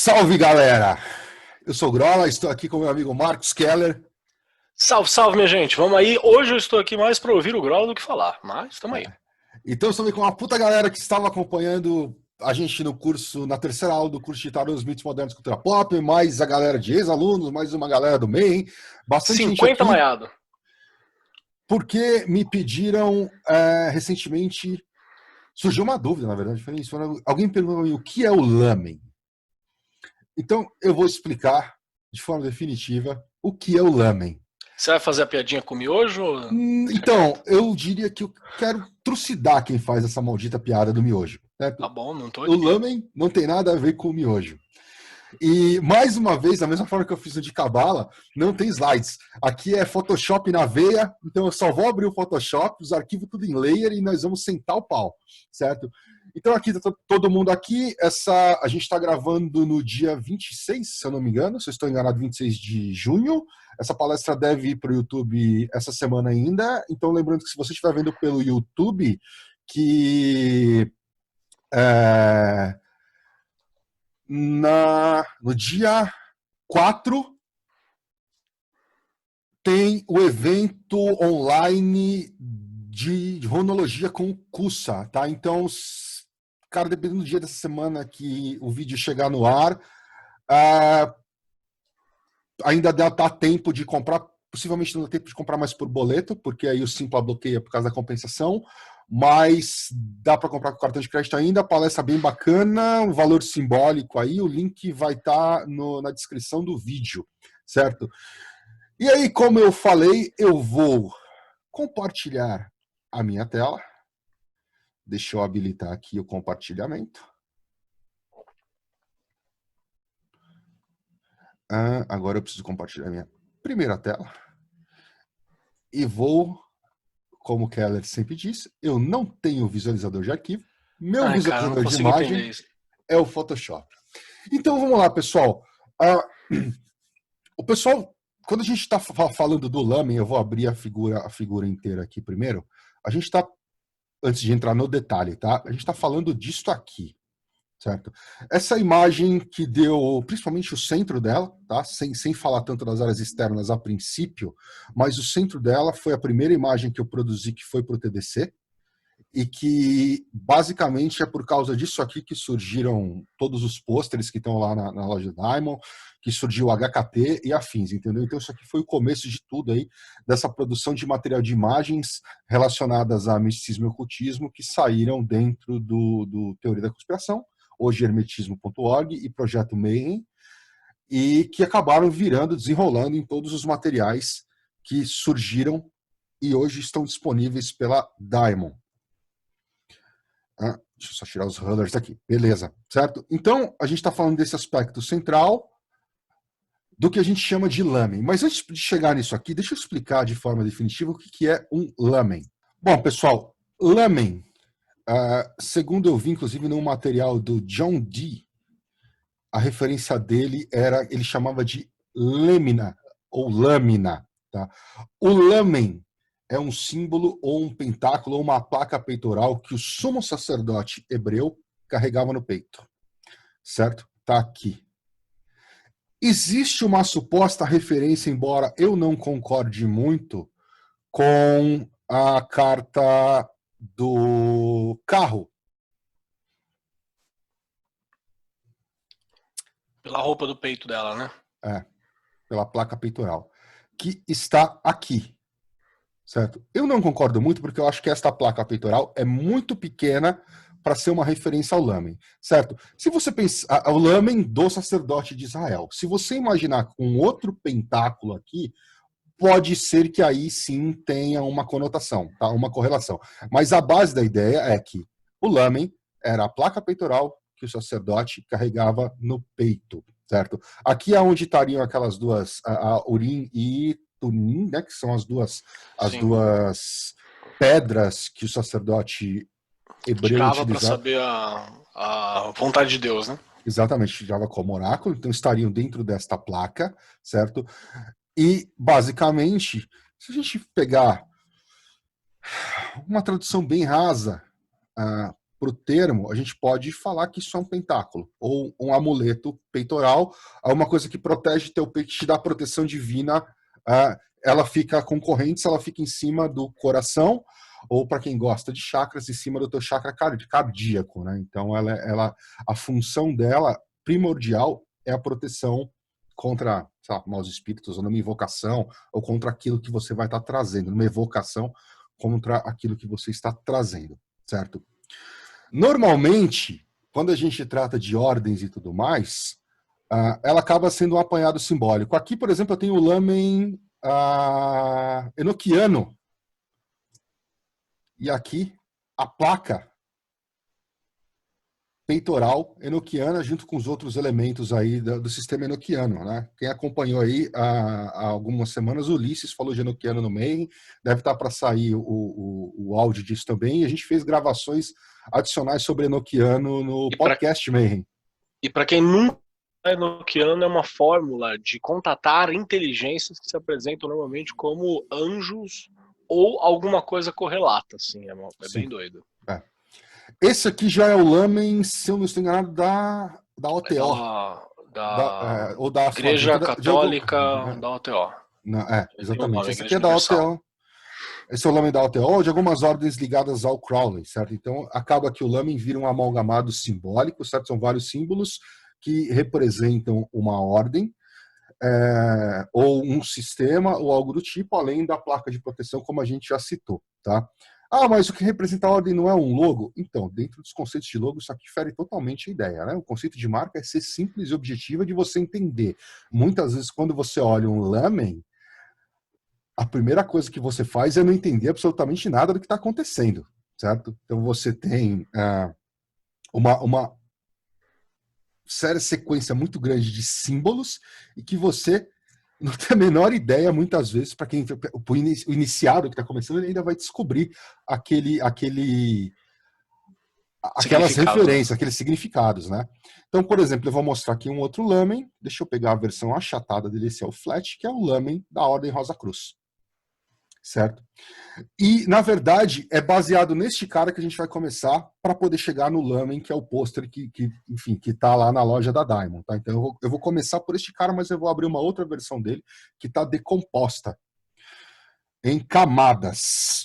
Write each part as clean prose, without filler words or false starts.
Salve, galera! Eu sou o Grola, estou aqui com meu amigo Marcos Keller. Salve, salve, minha gente. Vamos aí. Hoje eu estou aqui mais para ouvir o Grola do que falar, mas estamos aí. Então, estamos aqui com uma puta galera que estava acompanhando a gente no curso, na terceira aula do curso de Tarô, os mitos modernos e cultura pop, mais a galera de ex-alunos, mais uma galera do MEI, bastante gente 50 aqui, maiado. porque me pediram recentemente, surgiu uma dúvida, na verdade, foi isso, alguém me perguntou o que é o lamen. Então, eu vou explicar de forma definitiva o que é o lamen. Você vai fazer a piadinha com o miojo? Então, eu diria que eu quero trucidar quem faz essa maldita piada do miojo. Certo? Tá bom, não tô O aqui. lamen não tem nada a ver com o miojo. E, mais uma vez, da mesma forma que eu fiz o de cabala, não tem slides. Aqui é Photoshop na veia, então eu só vou abrir o Photoshop, os arquivos tudo em layer e nós vamos sentar o pau, certo? Então aqui tá todo mundo aqui, a gente está gravando no dia 26, se eu não me engano, se eu estou enganado, 26 de junho. Essa palestra deve ir para o YouTube essa semana ainda, então lembrando que se você estiver vendo pelo YouTube, que no dia 4 tem o evento online de ronologia com o Cussa, tá? Então, cara, dependendo do dia dessa semana que o vídeo chegar no ar, ainda dá tempo de comprar, possivelmente não dá tempo de comprar mais por boleto, porque aí o Simpla bloqueia por causa da compensação, mas dá para comprar com cartão de crédito ainda, palestra bem bacana, um valor simbólico aí, o link vai estar na descrição do vídeo, certo? E aí, como eu falei, eu vou compartilhar a minha tela. Deixa eu habilitar aqui o compartilhamento. Agora eu preciso compartilhar a minha primeira tela. E vou, como o Keller sempre diz, eu não tenho visualizador de arquivo. Meu Ai, cara, eu não visualizador de consigo entender imagem isso. é o Photoshop. Então vamos lá, pessoal. O pessoal, quando a gente está falando do lamen, eu vou abrir a figura inteira aqui primeiro. A gente está, antes de entrar no detalhe, tá? A gente está falando disto aqui, certo? Essa imagem que deu, principalmente o centro dela, tá? Sem falar tanto das áreas externas a princípio, mas o centro dela foi a primeira imagem que eu produzi que foi para o TDC, e que basicamente é por causa disso aqui que surgiram todos os pôsteres que estão lá na loja Diamond, que surgiu o HKT e afins, entendeu? Então isso aqui foi o começo de tudo aí, dessa produção de material de imagens relacionadas a misticismo e ocultismo que saíram dentro do Teoria da Conspiração, hoje hermetismo.org e Projeto Mayhem, e que acabaram virando, desenrolando em todos os materiais que surgiram e hoje estão disponíveis pela Diamond. Deixa eu só tirar os runners aqui. Beleza, certo? Então, a gente está falando desse aspecto central do que a gente chama de lamen. Mas antes de chegar nisso aqui, deixa eu explicar de forma definitiva o que é um lamen. Bom, pessoal, lamen, segundo eu vi, inclusive, num material do John Dee, a referência dele era, ele chamava de lâmina, ou lâmina. Tá? O lamen é um símbolo ou um pentáculo ou uma placa peitoral que o sumo sacerdote hebreu carregava no peito. Certo? Tá aqui. Existe uma suposta referência, embora eu não concorde muito, com a carta do carro. Pela roupa do peito dela, né? Pela placa peitoral, que está aqui. Certo? Eu não concordo muito porque eu acho que esta placa peitoral é muito pequena para ser uma referência ao lamen, certo? Se você pensar, o lamen do sacerdote de Israel, se você imaginar com outro pentáculo aqui, pode ser que aí sim tenha uma conotação, tá? Uma correlação. Mas a base da ideia é que o lamen era a placa peitoral que o sacerdote carregava no peito, certo? Aqui é onde estariam aquelas duas, a Urim e Tumim, né? Que são as duas pedras que o sacerdote hebreu Tirava para utilizava. saber a vontade de Deus, né? Exatamente, utilizava como oráculo, então estariam dentro desta placa, certo? E, basicamente, se a gente pegar uma tradução bem rasa para o termo, a gente pode falar que isso é um pentáculo, ou um amuleto peitoral, é uma coisa que protege teu peito, te dá proteção divina, ela fica com correntes, ela fica em cima do coração, ou para quem gosta de chakras, em cima do teu chakra cardíaco, né? Então, a função dela, primordial, é a proteção contra, sei lá, maus espíritos, ou numa invocação, ou contra aquilo que você vai estar trazendo, numa evocação contra aquilo que você está trazendo, certo? Normalmente, quando a gente trata de ordens e tudo mais, ela acaba sendo um apanhado simbólico. Aqui, por exemplo, eu tenho o lamen enoquiano, e aqui a placa peitoral enoquiana junto com os outros elementos aí do sistema enoquiano, né? Quem acompanhou aí há algumas semanas, o Ulisses falou de enoquiano no meio, deve estar para sair o áudio disso também, e a gente fez gravações adicionais sobre enoquiano no podcast Mayhem. E para quem nunca enoquiano, é uma fórmula de contatar inteligências que se apresentam normalmente como anjos ou alguma coisa correlata, assim, é bem doido. Esse aqui já é o lamen, se eu não estou enganado, da OTO. Ou da Igreja Católica da OTO. Exatamente. Esse aqui é da OTO. Esse é o lamen da OTO, de algumas ordens ligadas ao Crowley, certo? Então, acaba que o lamen vira um amalgamado simbólico, certo? São vários símbolos que representam uma ordem, ou um sistema, ou algo do tipo, além da placa de proteção, como a gente já citou, tá? Mas o que representa a ordem não é um logo? Então, dentro dos conceitos de logo, isso aqui fere totalmente a ideia, né? O conceito de marca é ser simples e objetivo de você entender. Muitas vezes, quando você olha um lamen, a primeira coisa que você faz é não entender absolutamente nada do que está acontecendo, certo? Então, você tem uma sequência muito grande de símbolos e que você não tem a menor ideia, muitas vezes, para quem o iniciado que está começando, ele ainda vai descobrir aquelas referências, aqueles significados, né? Então, por exemplo, eu vou mostrar aqui um outro lamen, deixa eu pegar a versão achatada dele, esse é o flat, que é o lamen da Ordem Rosa Cruz, certo? E, na verdade, é baseado neste cara que a gente vai começar para poder chegar no lamen, que é o pôster que está lá na loja da Diamond, tá? Então, eu vou começar por este cara, mas eu vou abrir uma outra versão dele que está decomposta em camadas.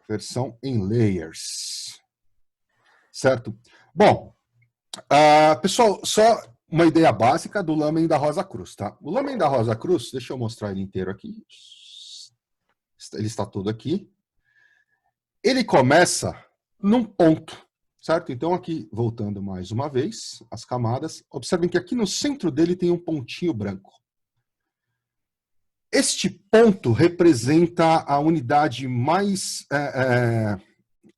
Versão em layers. Certo? Bom, pessoal, só uma ideia básica do lamen da Rosa Cruz, tá? O lamen da Rosa Cruz, deixa eu mostrar ele inteiro aqui. Ele está todo aqui. Ele começa num ponto, certo? Então aqui, voltando mais uma vez, as camadas, observem que aqui no centro dele tem um pontinho branco. Este ponto representa a unidade mais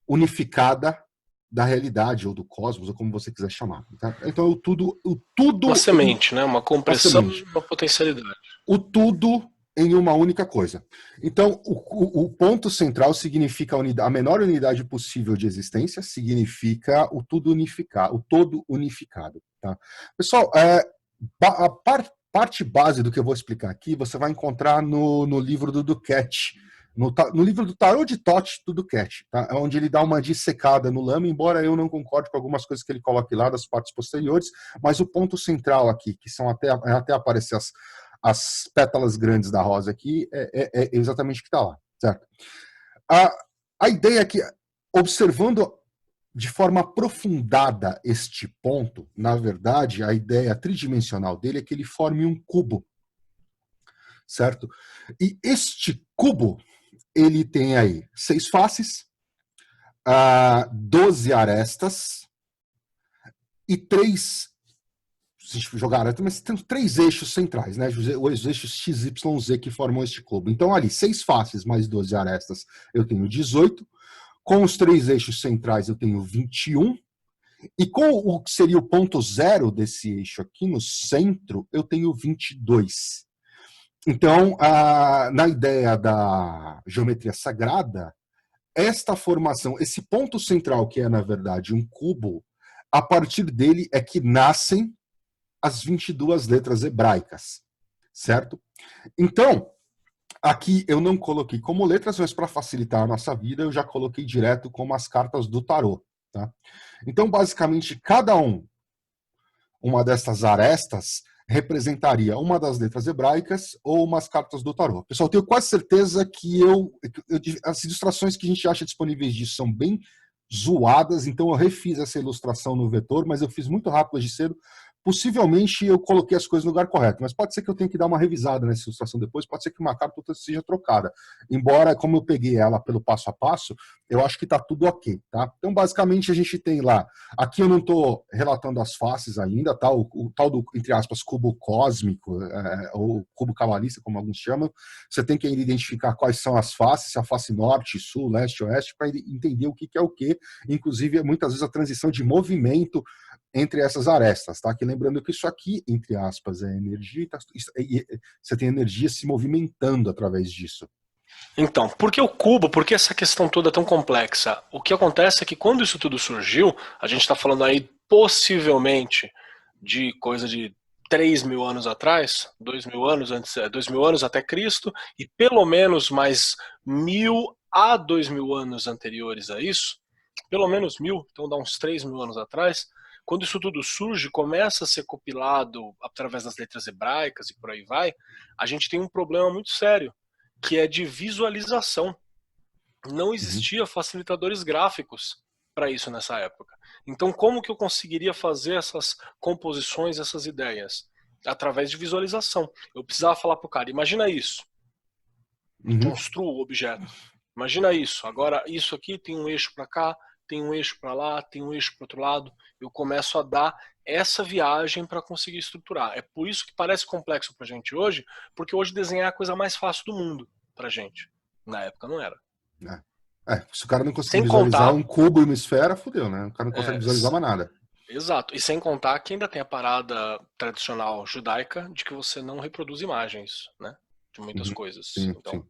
unificada da realidade, ou do cosmos, ou como você quiser chamar. Tá? Então, o tudo... Uma semente, né? Uma compressão de uma potencialidade. O tudo em uma única coisa. Então, o ponto central significa a menor unidade possível de existência, significa o tudo unificado, o todo unificado. Tá? Pessoal, a parte base do que eu vou explicar aqui, você vai encontrar no livro do Duquette, no livro do Tarot de Thoth do Duquette, tá? Onde ele dá uma dissecada no lama, embora eu não concorde com algumas coisas que ele coloca lá das partes posteriores, mas o ponto central aqui, que são até aparecer as pétalas grandes da rosa aqui, é exatamente o que está lá, certo? A ideia é que, observando de forma aprofundada este ponto, na verdade, a ideia tridimensional dele é que ele forme um cubo, certo? E este cubo, ele tem aí 6 faces, 12 arestas e 3, se a gente jogar, mas tem 3 eixos centrais, né? Os eixos X, Y, Z que formam este cubo. Então, ali, 6 faces mais 12 arestas, eu tenho 18. Com os 3 eixos centrais, eu tenho 21. E com o que seria o ponto zero desse eixo aqui no centro, eu tenho 22. Então, na ideia da geometria sagrada, esta formação, esse ponto central, que é, na verdade, um cubo, a partir dele é que nascem as 22 letras hebraicas, certo? Então, Aqui eu não coloquei como letras, mas para facilitar a nossa vida, eu já coloquei direto como as cartas do tarô. Tá? Então, basicamente, uma dessas arestas representaria uma das letras hebraicas ou umas cartas do tarô. Pessoal, eu tenho quase certeza que as ilustrações que a gente acha disponíveis disso são bem zoadas, então eu refiz essa ilustração no vetor, mas eu fiz muito rápido hoje cedo. Possivelmente eu coloquei as coisas no lugar correto, mas pode ser que eu tenha que dar uma revisada nessa ilustração depois, pode ser que uma carta seja trocada. Embora, como eu peguei ela pelo passo a passo, eu acho que está tudo ok, tá? Então, basicamente, a gente tem lá, aqui eu não estou relatando as faces ainda, tá? O tal do, entre aspas, cubo cósmico, ou cubo cabalista, como alguns chamam, você tem que ainda identificar quais são as faces, a face norte, sul, leste, oeste, para entender o que é o que, inclusive, muitas vezes a transição de movimento entre essas arestas, tá? Que lembrando que isso aqui, entre aspas, é energia, você tem energia se movimentando através disso. Então, por que o cubo? Por que essa questão toda é tão complexa? O que acontece é que quando isso tudo surgiu, a gente está falando aí possivelmente de coisa de 3.000 anos atrás, 2.000 anos antes, 2.000 anos até Cristo, e pelo menos mais 1.000 a 2.000 anos anteriores a isso, pelo menos 1.000, então dá uns 3.000 anos atrás, quando isso tudo surge, começa a ser compilado através das letras hebraicas e por aí vai, a gente tem um problema muito sério, que é de visualização. Não existia facilitadores gráficos para isso nessa época. Então, como que eu conseguiria fazer essas composições, essas ideias? Através de visualização. Eu precisava falar para o cara, imagina isso, e construa o objeto. Imagina isso. Agora, isso aqui tem um eixo para cá, tem um eixo para lá, tem um eixo para outro lado. Eu começo a dar essa viagem para conseguir estruturar. É por isso que parece complexo para a gente hoje, porque hoje desenhar é a coisa mais fácil do mundo para a gente. Na época não era. Se o cara não conseguir Sem visualizar contar, um cubo e uma esfera, fudeu, né? O cara não consegue visualizar mais nada. exato. E sem contar que ainda tem a parada tradicional judaica de que você não reproduz imagens, né? De muitas coisas. Sim, Então, sim.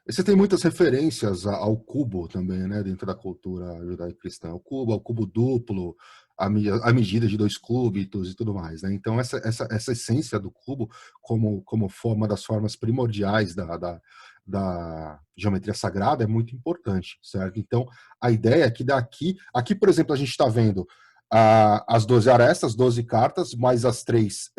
E você tem muitas referências ao cubo também, né? Dentro da cultura judaico-cristã. O cubo, ao cubo duplo, a medida de 2 cúbitos e tudo mais, né? Então, essa essência do cubo como forma das formas primordiais da geometria sagrada é muito importante, certo? Então, a ideia é que aqui, por exemplo, a gente está vendo as 12 arestas, 12 cartas, mais as 3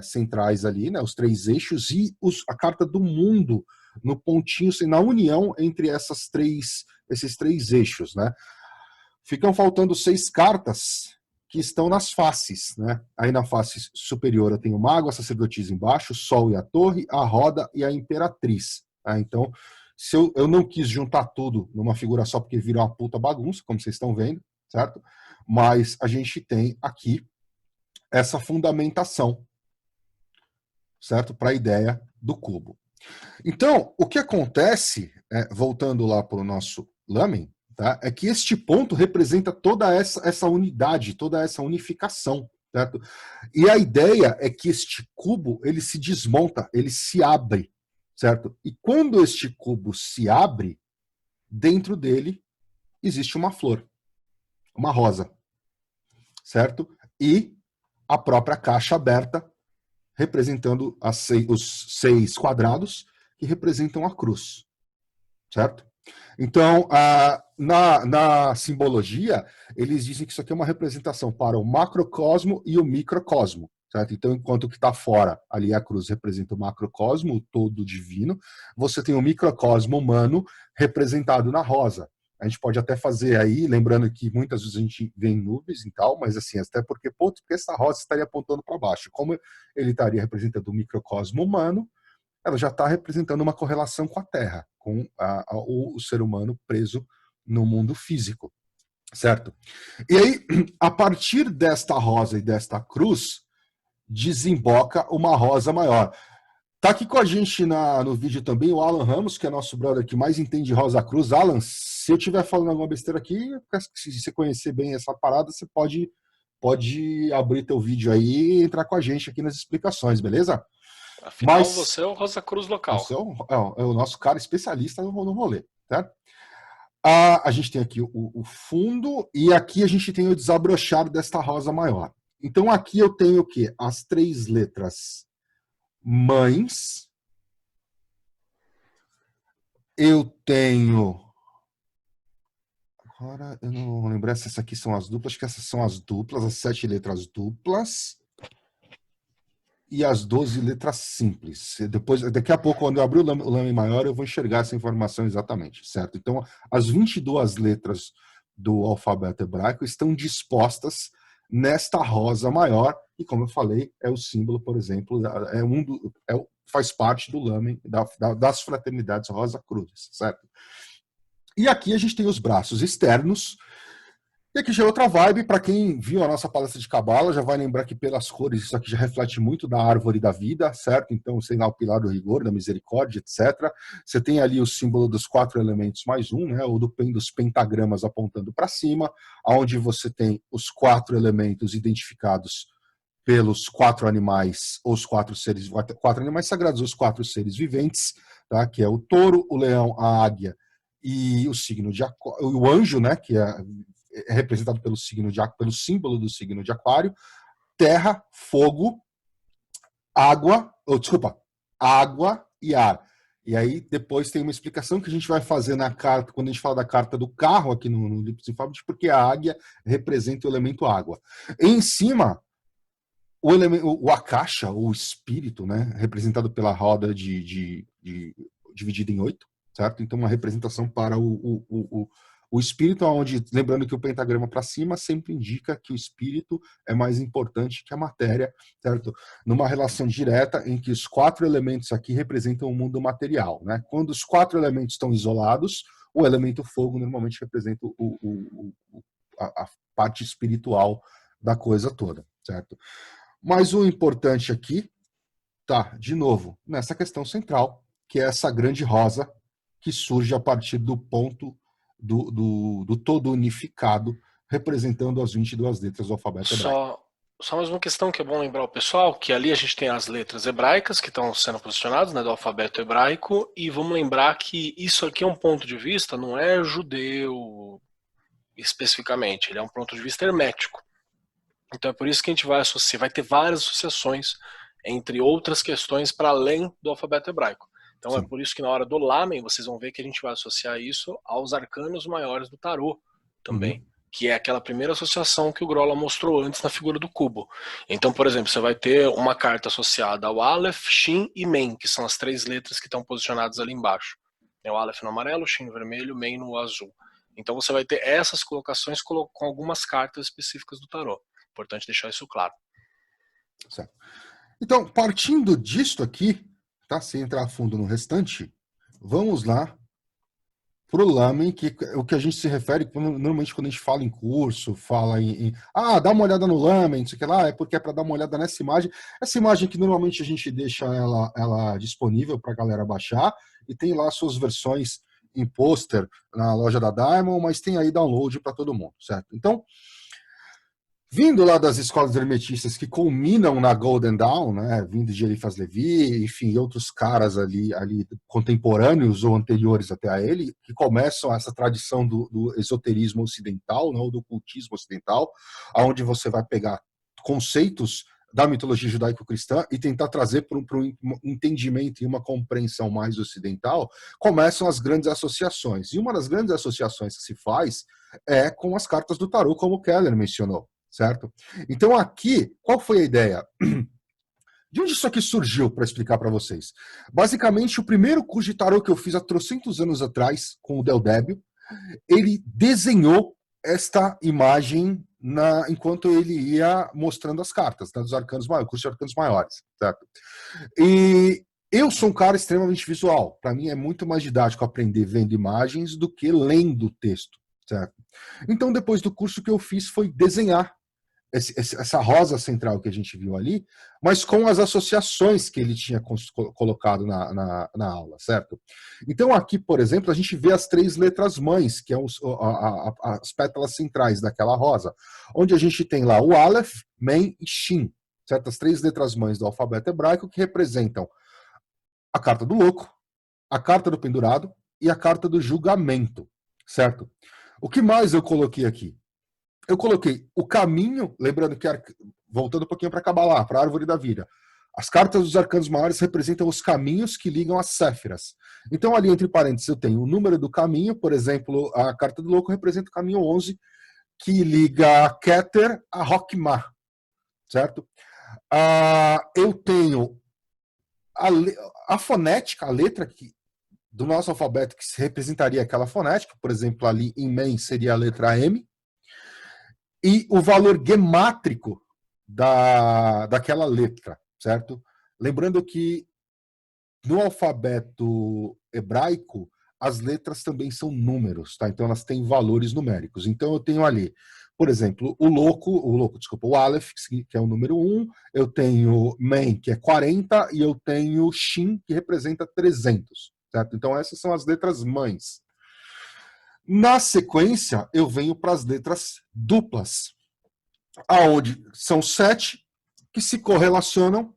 centrais ali, né? Os 3 eixos e a carta do mundo no pontinho, na união entre esses três eixos, né? Ficam faltando 6 cartas que estão nas faces, né? Aí na face superior eu tenho o mago, a sacerdotisa embaixo, o sol e a torre, a roda e a imperatriz. Tá? Então, se eu não quis juntar tudo numa figura só porque vira uma puta bagunça, como vocês estão vendo, certo? Mas a gente tem aqui essa fundamentação, certo? Para a ideia do cubo. Então, o que acontece, voltando lá para o nosso lamen, tá, é que este ponto representa toda essa unidade, toda essa unificação. Certo? E a ideia é que este cubo ele se desmonta, ele se abre. Certo? E quando este cubo se abre, dentro dele existe uma flor, uma rosa. Certo? E a própria caixa aberta, representando os 6 quadrados, que representam a cruz, certo? Então, na simbologia, eles dizem que isso aqui é uma representação para o macrocosmo e o microcosmo, certo? Então, enquanto o que está fora, ali a cruz representa o macrocosmo, o todo divino, você tem o microcosmo humano representado na rosa. A gente pode até fazer aí, lembrando que muitas vezes a gente vê em nuvens e tal, mas assim, até porque essa rosa estaria apontando para baixo. Como ele estaria representando o microcosmo humano, ela já está representando uma correlação com a Terra, com o ser humano preso no mundo físico, certo? E aí, a partir desta rosa e desta cruz, desemboca uma rosa maior. Tá aqui com a gente no vídeo também o Alan Ramos, que é nosso brother que mais entende Rosa Cruz. Alan, se eu estiver falando alguma besteira aqui, se você conhecer bem essa parada, você pode abrir teu vídeo aí e entrar com a gente aqui nas explicações, beleza? afinal, você é o Rosa Cruz local. Você é o nosso cara especialista no rolê, certo? A gente tem aqui o fundo e aqui a gente tem o desabrochar desta rosa maior. Então aqui eu tenho o quê? As 3 letras mães, eu tenho... Agora, eu não vou lembrar se essas aqui são as duplas. Acho que essas são as duplas, as 7 letras duplas. E as 12 letras simples. Depois, daqui a pouco, quando eu abrir o Lame maior, eu vou enxergar essa informação exatamente, certo? Então, as 22 letras do alfabeto hebraico estão dispostas nesta rosa maior, e como eu falei, é o símbolo, por exemplo, faz parte do Lame, das fraternidades Rosa Cruzes, certo? E aqui a gente tem os braços externos. E aqui já é outra vibe, para quem viu a nossa palestra de Cabala, já vai lembrar que pelas cores isso aqui já reflete muito da árvore da vida, certo? Então, sei lá, o pilar do rigor, da misericórdia, etc. Você tem ali o símbolo dos 4 elementos mais um, né? Ou dos pentagramas apontando para cima, onde você tem os 4 elementos identificados pelos 4 animais, ou os 4 seres, 4 animais sagrados, os 4 seres viventes, tá? Que é o touro, o leão, a águia e o signo de o anjo, né? Que é representado pelo símbolo do signo de Aquário, terra, fogo, água e ar. E aí depois tem uma explicação que a gente vai fazer na carta, quando a gente fala da carta do carro aqui no livro de Fábio, porque a águia representa o elemento água. Em cima, o Akasha, o espírito, né, representado pela roda dividida em 8, certo? Então uma representação para o espírito, onde, lembrando que o pentagrama para cima sempre indica que o espírito é mais importante que a matéria, certo? Numa relação direta em que os 4 elementos aqui representam o mundo material, né? Quando os 4 elementos estão isolados, o elemento fogo normalmente representa a parte espiritual da coisa toda, certo? Mas o importante aqui tá, de novo, nessa questão central, que é essa grande rosa que surge a partir do ponto do todo unificado, representando as 22 letras do alfabeto hebraico. Só mais uma questão que é bom lembrar o pessoal, que ali a gente tem as letras hebraicas que estão sendo posicionadas, né, do alfabeto hebraico, e vamos lembrar que isso aqui é um ponto de vista, não é judeu especificamente, ele é um ponto de vista hermético. Então é por isso que a gente vai associar, vai ter várias associações entre outras questões para além do alfabeto hebraico. Então Sim. É por isso que na hora do Lamen vocês vão ver que a gente vai associar isso aos arcanos maiores do tarô também, que é aquela primeira associação que o Grola mostrou antes na figura do cubo. Então, por exemplo, você vai ter uma carta associada ao Aleph, Shin e Men, que são as 3 letras que estão posicionadas ali embaixo. É o Aleph no amarelo, Shin no vermelho, Men no azul. Então você vai ter essas colocações com algumas cartas específicas do tarô. Importante deixar isso claro. Certo. Então, partindo disto aqui, tá? Sem entrar a fundo no restante, vamos lá para o Lamen, que o que a gente se refere, normalmente quando a gente fala em curso, fala dá uma olhada no Lamen, não sei o que lá, é porque é para dar uma olhada nessa imagem que normalmente a gente deixa ela disponível para a galera baixar, e tem lá suas versões em pôster na loja da Diamond, mas tem aí download para todo mundo, certo? Então, vindo lá das escolas hermetistas que culminam na Golden Dawn, né, vindo de Eliphas Levi, enfim, outros caras ali contemporâneos ou anteriores até a ele, que começam essa tradição do esoterismo ocidental, não, do cultismo ocidental, onde você vai pegar conceitos da mitologia judaico-cristã e tentar trazer para um entendimento e uma compreensão mais ocidental, começam as grandes associações. E uma das grandes associações que se faz é com as cartas do tarô, como o Keller mencionou. Certo? Então aqui, qual foi a ideia? De onde isso aqui surgiu, para explicar para vocês? Basicamente, o primeiro curso de tarô que eu fiz há 300 anos atrás, com o Del Débio, ele desenhou esta imagem enquanto ele ia mostrando as cartas, tá, dos arcanos maiores, curso de arcanos maiores. Certo? E eu sou um cara extremamente visual. Para mim é muito mais didático aprender vendo imagens do que lendo o texto. Certo? Então, depois do curso que eu fiz foi desenhar essa rosa central que a gente viu ali, mas com as associações que ele tinha colocado na aula, certo? Então aqui, por exemplo, a gente vê as 3 letras mães, que são as pétalas centrais daquela rosa, onde a gente tem lá o Aleph, Men e Shin, certo? As 3 letras mães do alfabeto hebraico que representam a carta do louco, a carta do pendurado e a carta do julgamento, certo? O que mais eu coloquei aqui? Eu coloquei o caminho, lembrando que, voltando um pouquinho para Kabbalah, para a árvore da vida, As cartas dos arcanos maiores representam os caminhos que ligam as Séfiras. Então, ali entre parênteses, eu tenho o número do caminho, por exemplo, a carta do louco representa o caminho 11, que liga a Keter a Rockmar, certo? Eu tenho a fonética, a letra do nosso alfabeto que representaria aquela fonética, por exemplo, ali em Men seria a letra M, e o valor gemátrico daquela letra, certo? Lembrando que no alfabeto hebraico, as letras também são números, tá? Então elas têm valores numéricos. Então eu tenho ali, por exemplo, o Aleph, que é o número 1, eu tenho Men, que é 40, e eu tenho Shin, que representa 300, certo? Então essas são as letras mães. Na sequência, eu venho para as letras duplas, aonde são 7 que se correlacionam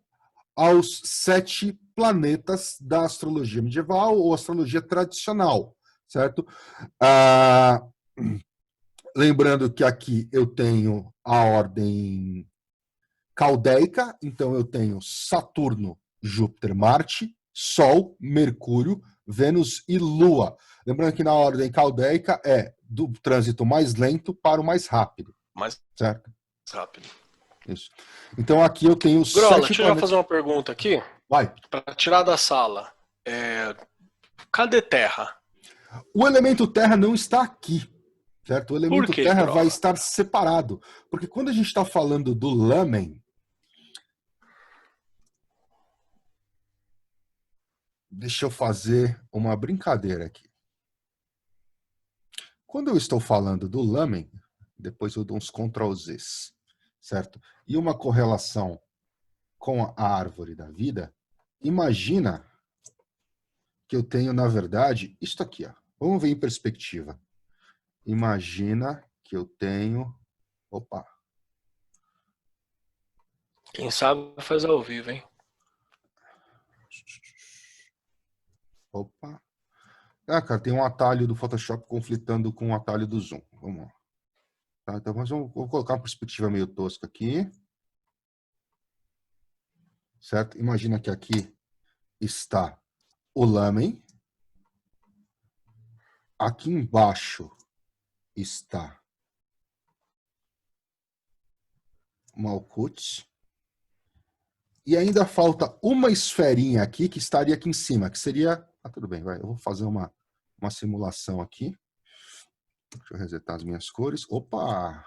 aos 7 planetas da astrologia medieval ou astrologia tradicional, certo? Lembrando que aqui eu tenho a ordem caldeica, então eu tenho Saturno, Júpiter, Marte, Sol, Mercúrio, Vênus e Lua. Lembrando que na ordem caldeica é do trânsito mais lento para o mais rápido. Mais certo? rápido. Isso. Então aqui eu tenho Grola, 7 deixa eu já fazer uma pergunta aqui. Vai. Para tirar da sala. Cadê Terra? O elemento Terra não está aqui, certo? O elemento Por quê, Terra Grola? vai estar separado. Porque quando a gente está falando do Lamen, deixa eu fazer uma brincadeira aqui. Quando eu estou falando do Lamen, depois eu dou uns Ctrl+Zs, certo? E uma correlação com a árvore da vida, imagina que eu tenho, na verdade, isto aqui, ó. Vamos ver em perspectiva. Imagina que eu tenho... Opa! Quem sabe faz ao vivo, hein? Opa! Cara, tem um atalho do Photoshop conflitando com o atalho do Zoom. Vamos lá. Tá, então, vou colocar uma perspectiva meio tosca aqui. Certo? Imagina que aqui está o Lamen. Aqui embaixo está Malkuth. E ainda falta uma esferinha aqui que estaria aqui em cima, que seria... tudo bem, vai. Eu vou fazer uma simulação aqui. Deixa eu resetar as minhas cores. Opa!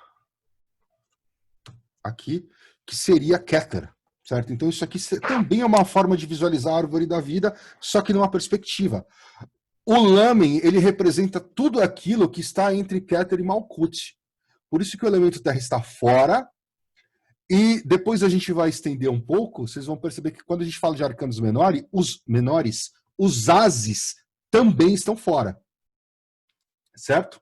Aqui, que seria Keter, certo? Então isso aqui também é uma forma de visualizar a árvore da vida, só que numa perspectiva. O Lamen, ele representa tudo aquilo que está entre Keter e Malkuth. Por isso que o elemento Terra está fora. E depois a gente vai estender um pouco, vocês vão perceber que quando a gente fala de arcanos menores, os ases também estão fora. Certo?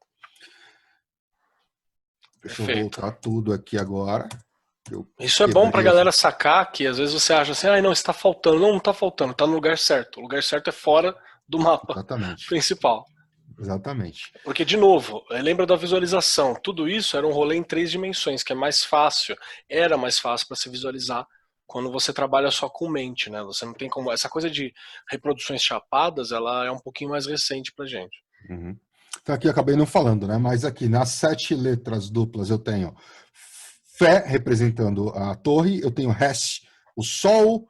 Deixa eu voltar tudo aqui agora. Isso é bom pra galera sacar que às vezes você acha assim, não, está faltando. Não, não está faltando, está no lugar certo. O lugar certo é fora do mapa principal. Exatamente. Porque, de novo, lembra da visualização. Tudo isso era um rolê em 3 dimensões, que é mais fácil. Era mais fácil para se visualizar quando você trabalha só com mente, né? Você não tem como... Essa coisa de reproduções chapadas, ela é um pouquinho mais recente pra gente. Uhum. Então aqui eu acabei não falando, né? Mas aqui nas 7 letras duplas eu tenho Fé representando a torre, eu tenho Resh, o sol,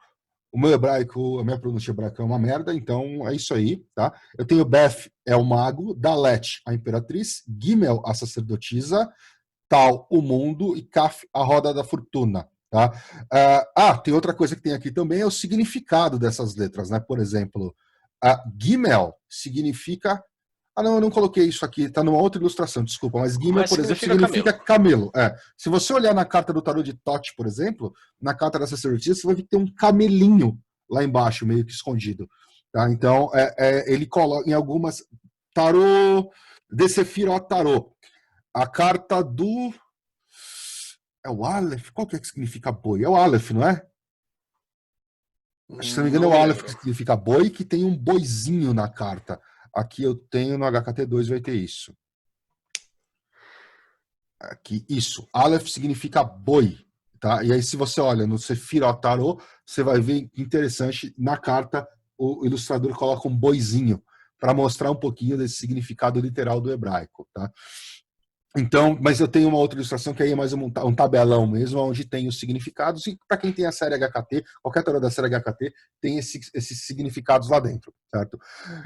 o meu hebraico, a minha pronúncia hebraica é uma merda, então é isso aí, tá? Eu tenho Beth, é o mago, Dalet, a imperatriz, Gimel, a sacerdotisa, Tal, o mundo, e Kaf, a roda da fortuna, tá? Tem outra coisa que tem aqui também, é o significado dessas letras, né? Por exemplo, Gimel significa... não, eu não coloquei isso aqui, tá numa outra ilustração, desculpa, mas Gimel, por exemplo, significa camelo. Se você olhar na carta do tarô de Thoth, por exemplo, na carta da sacerdotisa, você vai ver que tem um camelinho lá embaixo, meio que escondido. Tá? Então, ele coloca em algumas... Tarô, de Sefirot Tarô. A carta do... É o Aleph? Qual que é que significa boi? É o Aleph, não é? Acho que, se não me engano, é o Aleph que significa boi, que tem um boizinho na carta. Aqui eu tenho no HKT2, vai ter isso. Aqui, isso. Aleph significa boi, tá? E aí, se você olha no Sefirot Tarot, você vai ver que interessante, na carta o ilustrador coloca um boizinho para mostrar um pouquinho desse significado literal do hebraico, tá? Então, mas eu tenho uma outra ilustração que aí é mais um tabelão mesmo, onde tem os significados, e para quem tem a série HKT, qualquer tarô da série HKT tem esses significados lá dentro, certo?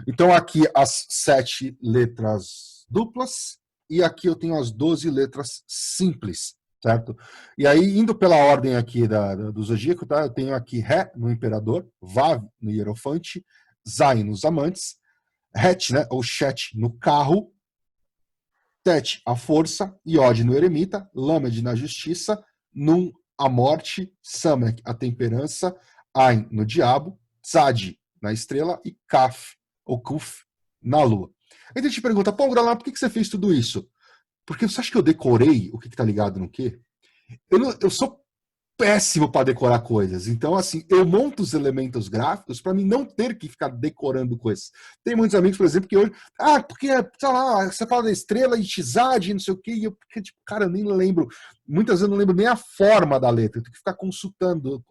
Então aqui as 7 letras duplas, e aqui eu tenho as 12 letras simples, certo? E aí, indo pela ordem aqui do zodíaco, tá? Eu tenho aqui Ré no imperador, Vav no hierofante, Zain nos amantes, Het, né, ou Shet no carro, Tet, a força, Iod no eremita, Lamed na justiça, Nun, a morte, Samek, a temperança, Ain no diabo, Tzad na estrela e Kaf, ou Kuf, na lua. Aí a gente pergunta, Paulo Gralar, por que você fez tudo isso? Porque você acha que eu decorei o que está ligado no quê? Eu sou péssimo para decorar coisas. Então, assim, eu monto os elementos gráficos para mim não ter que ficar decorando coisas. Tem muitos amigos, por exemplo, que hoje, porque, sei lá, você fala da estrela e Xad, não sei o quê, e eu, porque, tipo, cara, eu nem lembro, muitas vezes eu não lembro nem a forma da letra, eu tenho que ficar consultando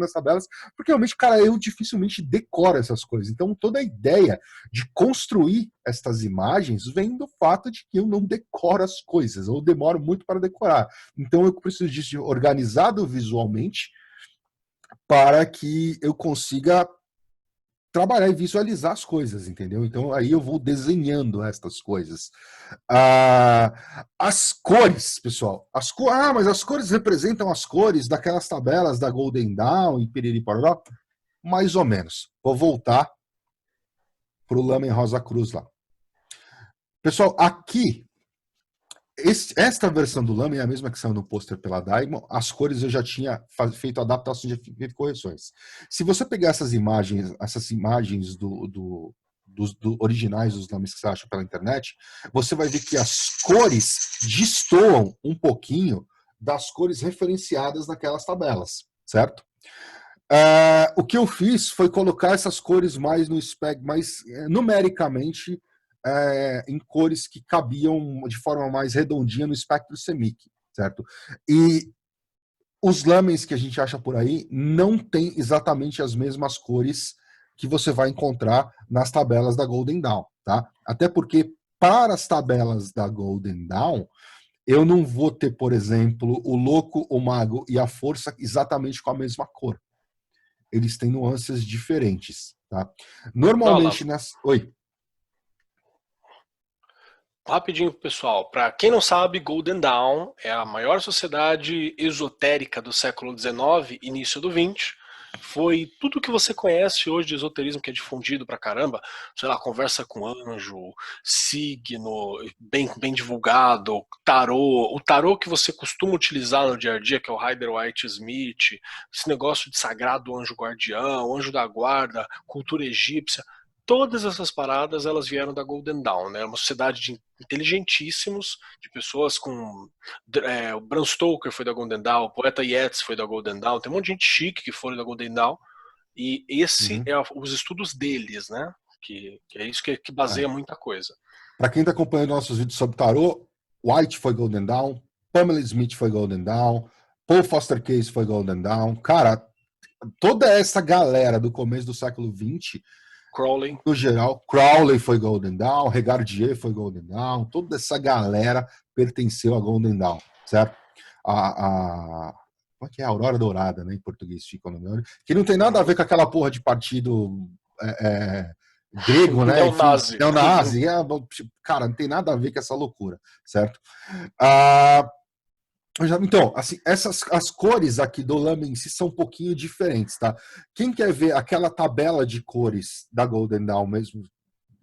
as tabelas, porque realmente, cara, eu dificilmente decoro essas coisas. Então, toda a ideia de construir estas imagens vem do fato de que eu não decoro as coisas, ou demoro muito para decorar. Então, eu preciso disso de organizado visualmente para que eu consiga trabalhar e visualizar as coisas, entendeu? Então, aí eu vou desenhando estas coisas. As cores, pessoal. Mas as cores representam as cores daquelas tabelas da Golden Dawn e piriri pororó? Mais ou menos. Vou voltar para o Lamen Rosa Cruz lá. Pessoal, aqui esta versão do Lamen é a mesma que saiu no pôster pela Daimon. As cores eu já tinha feito adaptações, já feito correções. Se você pegar essas imagens dos originais dos Lamens que você acha pela internet, você vai ver que as cores destoam um pouquinho das cores referenciadas naquelas tabelas, certo? O que eu fiz foi colocar essas cores mais no spec, mais numericamente em cores que cabiam de forma mais redondinha no espectro semic, certo? E os lamens que a gente acha por aí não tem exatamente as mesmas cores que você vai encontrar nas tabelas da Golden Dawn, tá? Até porque para as tabelas da Golden Dawn, eu não vou ter, por exemplo, o louco, o mago e a força exatamente com a mesma cor. Eles têm nuances diferentes, tá? Normalmente nas... Oi. Rapidinho, pessoal. Para quem não sabe, Golden Dawn é a maior sociedade esotérica do século XIX, início do XX. Foi tudo que você conhece hoje de esoterismo, que é difundido pra caramba. Sei lá, conversa com anjo, signo, bem divulgado, tarô. O tarô que você costuma utilizar no dia a dia, que é o Rider-Waite-Smith, esse negócio de sagrado anjo guardião, anjo da guarda, cultura egípcia. Todas essas paradas, elas vieram da Golden Dawn, né? Uma sociedade de inteligentíssimos, de pessoas com... o Bram Stoker foi da Golden Dawn, o poeta Yeats foi da Golden Dawn, tem um monte de gente chique que foi da Golden Dawn, e esse é os estudos deles, né? Que é isso que baseia muita coisa. Para quem está acompanhando nossos vídeos sobre tarô, White foi Golden Dawn, Pamela Smith foi Golden Dawn, Paul Foster Case foi Golden Dawn. Cara, toda essa galera do começo do século XX... Crowley. No geral, Crowley foi Golden Dawn, Regardier foi Golden Dawn, toda essa galera pertenceu a Golden Dawn, certo? Como é que é? Aurora Dourada, né? Em português fica o nome. Que não tem nada a ver com aquela porra de partido grego, né? Neonazi. Neonazi. Cara, não tem nada a ver com essa loucura, certo? Então, assim, as cores aqui do Lamen em si são um pouquinho diferentes, tá? Quem quer ver aquela tabela de cores da Golden Dawn mesmo,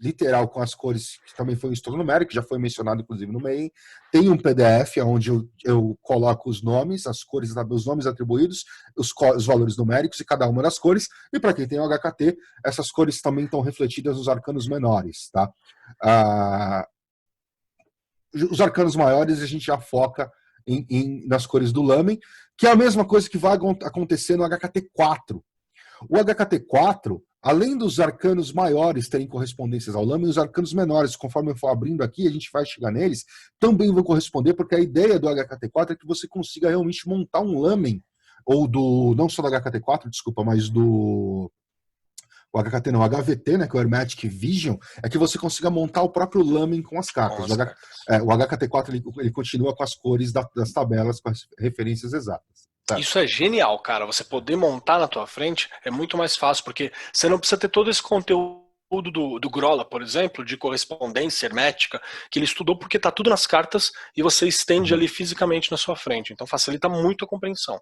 literal, com as cores, que também foi um estudo numérico, que já foi mencionado, inclusive, no MEI, tem um PDF onde eu coloco os nomes, as cores, os nomes atribuídos, os valores numéricos de cada uma das cores, e para quem tem o HKT, essas cores também estão refletidas nos arcanos menores, tá? Os arcanos maiores a gente já foca nas cores do Lamen, que é a mesma coisa que vai acontecer no HKT4. O HKT4, além dos arcanos maiores terem correspondências ao Lamen, os arcanos menores, conforme eu for abrindo aqui, a gente vai chegar neles, também vão corresponder, porque a ideia do HKT4 é que você consiga realmente montar um Lamen, ou do, não só do HKT4, desculpa, mas do... O HKT não, o HVT, né, que é o Hermetic Vision, é que você consiga montar o próprio Lamen com as cartas. O HKT4 ele continua com as cores das tabelas, com as referências exatas. Tá. Isso é genial, cara. Você poder montar na tua frente é muito mais fácil, porque você não precisa ter todo esse conteúdo do Grola, por exemplo, de correspondência hermética, que ele estudou porque tá tudo nas cartas e você estende ali fisicamente na sua frente. Então facilita muito a compreensão.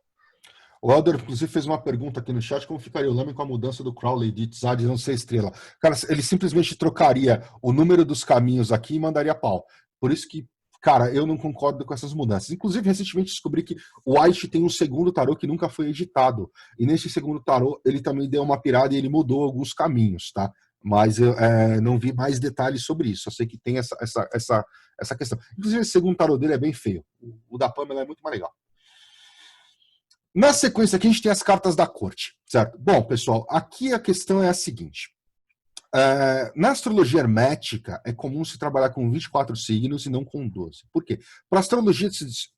O Helder, inclusive, fez uma pergunta aqui no chat: como ficaria o Lamen com a mudança do Crowley de Tzad não ser estrela? Cara, ele simplesmente trocaria o número dos caminhos aqui e mandaria pau. Por isso que, cara, eu não concordo com essas mudanças. Inclusive, recentemente descobri que o White tem um segundo tarô que nunca foi editado. E nesse segundo tarô, ele também deu uma pirada e ele mudou alguns caminhos, tá? Mas eu não vi mais detalhes sobre isso. Eu sei que tem essa questão. Inclusive, esse segundo tarô dele é bem feio. O da Pamela é muito mais legal. Na sequência aqui, a gente tem as cartas da corte, certo? Bom, pessoal, aqui a questão é a seguinte. Na astrologia hermética, é comum se trabalhar com 24 signos e não com 12. Por quê? Para a astrologia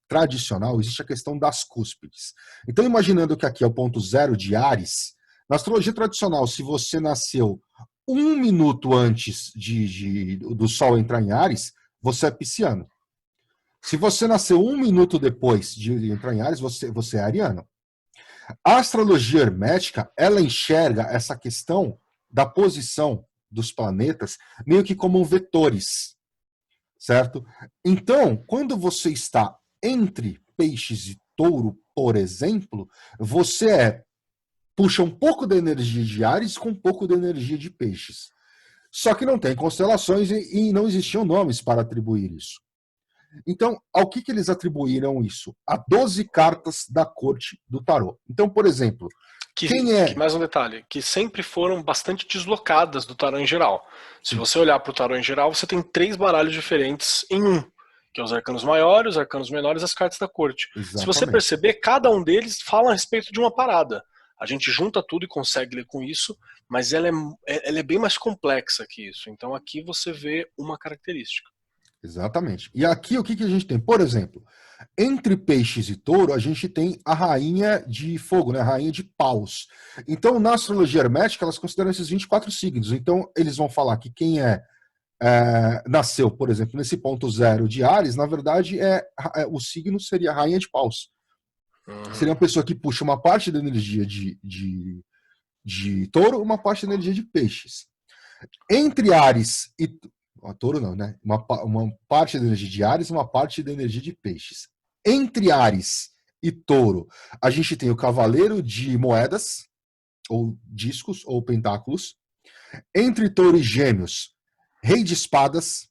tradicional, existe a questão das cúspides. Então, imaginando que aqui é o ponto zero de Áries, na astrologia tradicional, se você nasceu 1 minuto antes do Sol entrar em Áries, você é pisciano. Se você nasceu 1 minuto depois de entrar em Áries, você é ariano. A astrologia hermética, ela enxerga essa questão da posição dos planetas meio que como vetores, certo? Então, quando você está entre peixes e touro, por exemplo, você puxa um pouco da energia de Áries com um pouco da energia de peixes. Só que não tem constelações e não existiam nomes para atribuir isso. Então, ao que eles atribuíram isso? A 12 cartas da corte do tarô. Então, por exemplo, Que mais um detalhe, que sempre foram bastante deslocadas do tarô em geral. Se você olhar para o tarô em geral, você tem 3 baralhos diferentes em um, que é os arcanos maiores, os arcanos menores e as cartas da corte. Exatamente. Se você perceber, cada um deles fala a respeito de uma parada. A gente junta tudo e consegue ler com isso, mas ela é bem mais complexa que isso. Então aqui você vê uma característica. Exatamente. E aqui o que a gente tem? Por exemplo, entre peixes e touro, a gente tem a rainha de fogo, né? A rainha de paus. Então, na astrologia hermética, elas consideram esses 24 signos. Então, eles vão falar que quem nasceu, por exemplo, nesse ponto zero de Áries, na verdade, o signo seria a rainha de paus. Seria uma pessoa que puxa uma parte da energia de touro, uma parte da energia de peixes. Entre Áries e touro não, né? Uma parte da energia de Áries e uma parte da energia de peixes. Entre Áries e touro, a gente tem o cavaleiro de moedas, ou discos, ou pentáculos. Entre touro e gêmeos, rei de espadas.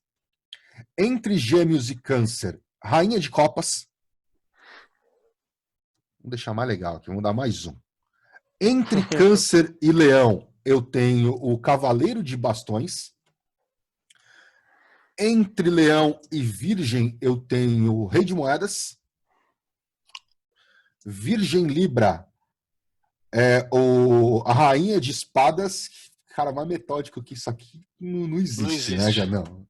Entre gêmeos e câncer, rainha de copas. Vamos deixar mais legal aqui, vamos dar mais um. Entre câncer e leão, eu tenho o cavaleiro de bastões. Entre leão e virgem, eu tenho o rei de moedas. Virgem Libra, a rainha de espadas. Cara, mais metódico que isso aqui não existe, né? Já não.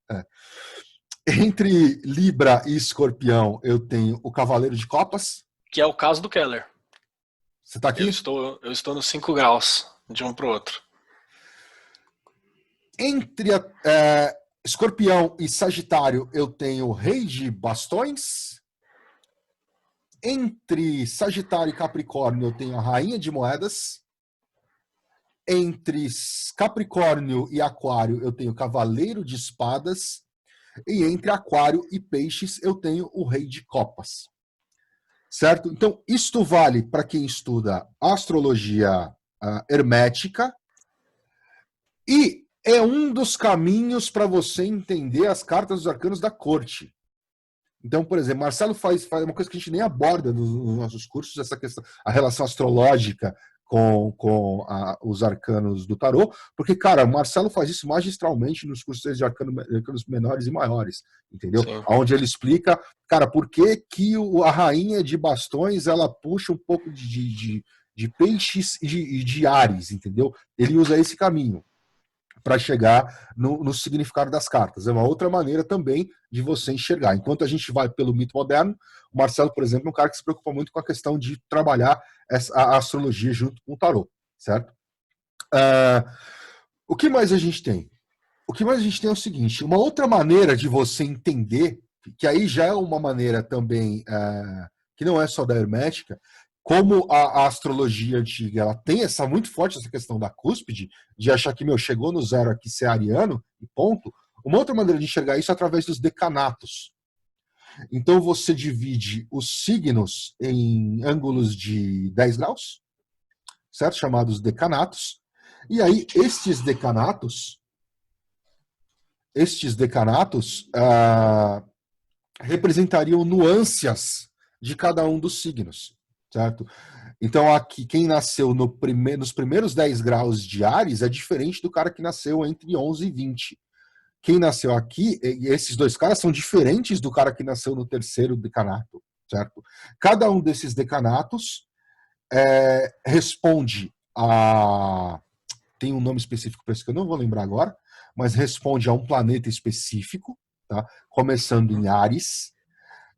Entre Libra e Escorpião, eu tenho o cavaleiro de copas. Que é o caso do Keller. Você tá aqui? Eu estou nos 5 graus de um para o outro. Entre Escorpião e Sagitário, eu tenho o rei de bastões. Entre Sagitário e Capricórnio, eu tenho a rainha de moedas. Entre Capricórnio e Aquário, eu tenho o cavaleiro de espadas. E entre Aquário e Peixes, eu tenho o rei de copas. Certo? Então, isto vale para quem estuda astrologia hermética e é um dos caminhos para você entender as cartas dos arcanos da corte. Então, por exemplo, Marcelo faz uma coisa que a gente nem aborda nos nossos cursos, essa questão, a relação astrológica com os arcanos do tarô, porque, cara, o Marcelo faz isso magistralmente nos cursos de arcanos menores e maiores, entendeu? Sim. Onde ele explica, cara, por que a rainha de bastões, ela puxa um pouco de de Peixes e de Áries, entendeu? Ele usa esse caminho para chegar no significado das cartas. É uma outra maneira também de você enxergar. Enquanto a gente vai pelo mito moderno, o Marcelo, por exemplo, é um cara que se preocupa muito com a questão de trabalhar a astrologia junto com o tarô, certo? O que mais a gente tem? O que mais a gente tem é o seguinte, uma outra maneira de você entender, que aí já é uma maneira também, que não é só da hermética, como a astrologia antiga, ela tem muito forte essa questão da cúspide, de achar que, chegou no zero aqui ser ariano, e ponto. Uma outra maneira de enxergar isso é através dos decanatos. Então você divide os signos em ângulos de 10 graus, certo? Chamados decanatos. E aí, estes decanatos representariam nuances de cada um dos signos, certo? Então, aqui, quem nasceu nos primeiros 10 graus de Áries é diferente do cara que nasceu entre 11 e 20. Quem nasceu aqui, esses dois caras são diferentes do cara que nasceu no terceiro decanato, certo? Cada um desses decanatos responde a... Tem um nome específico para isso que eu não vou lembrar agora, mas responde a um planeta específico, tá? Começando em Áries,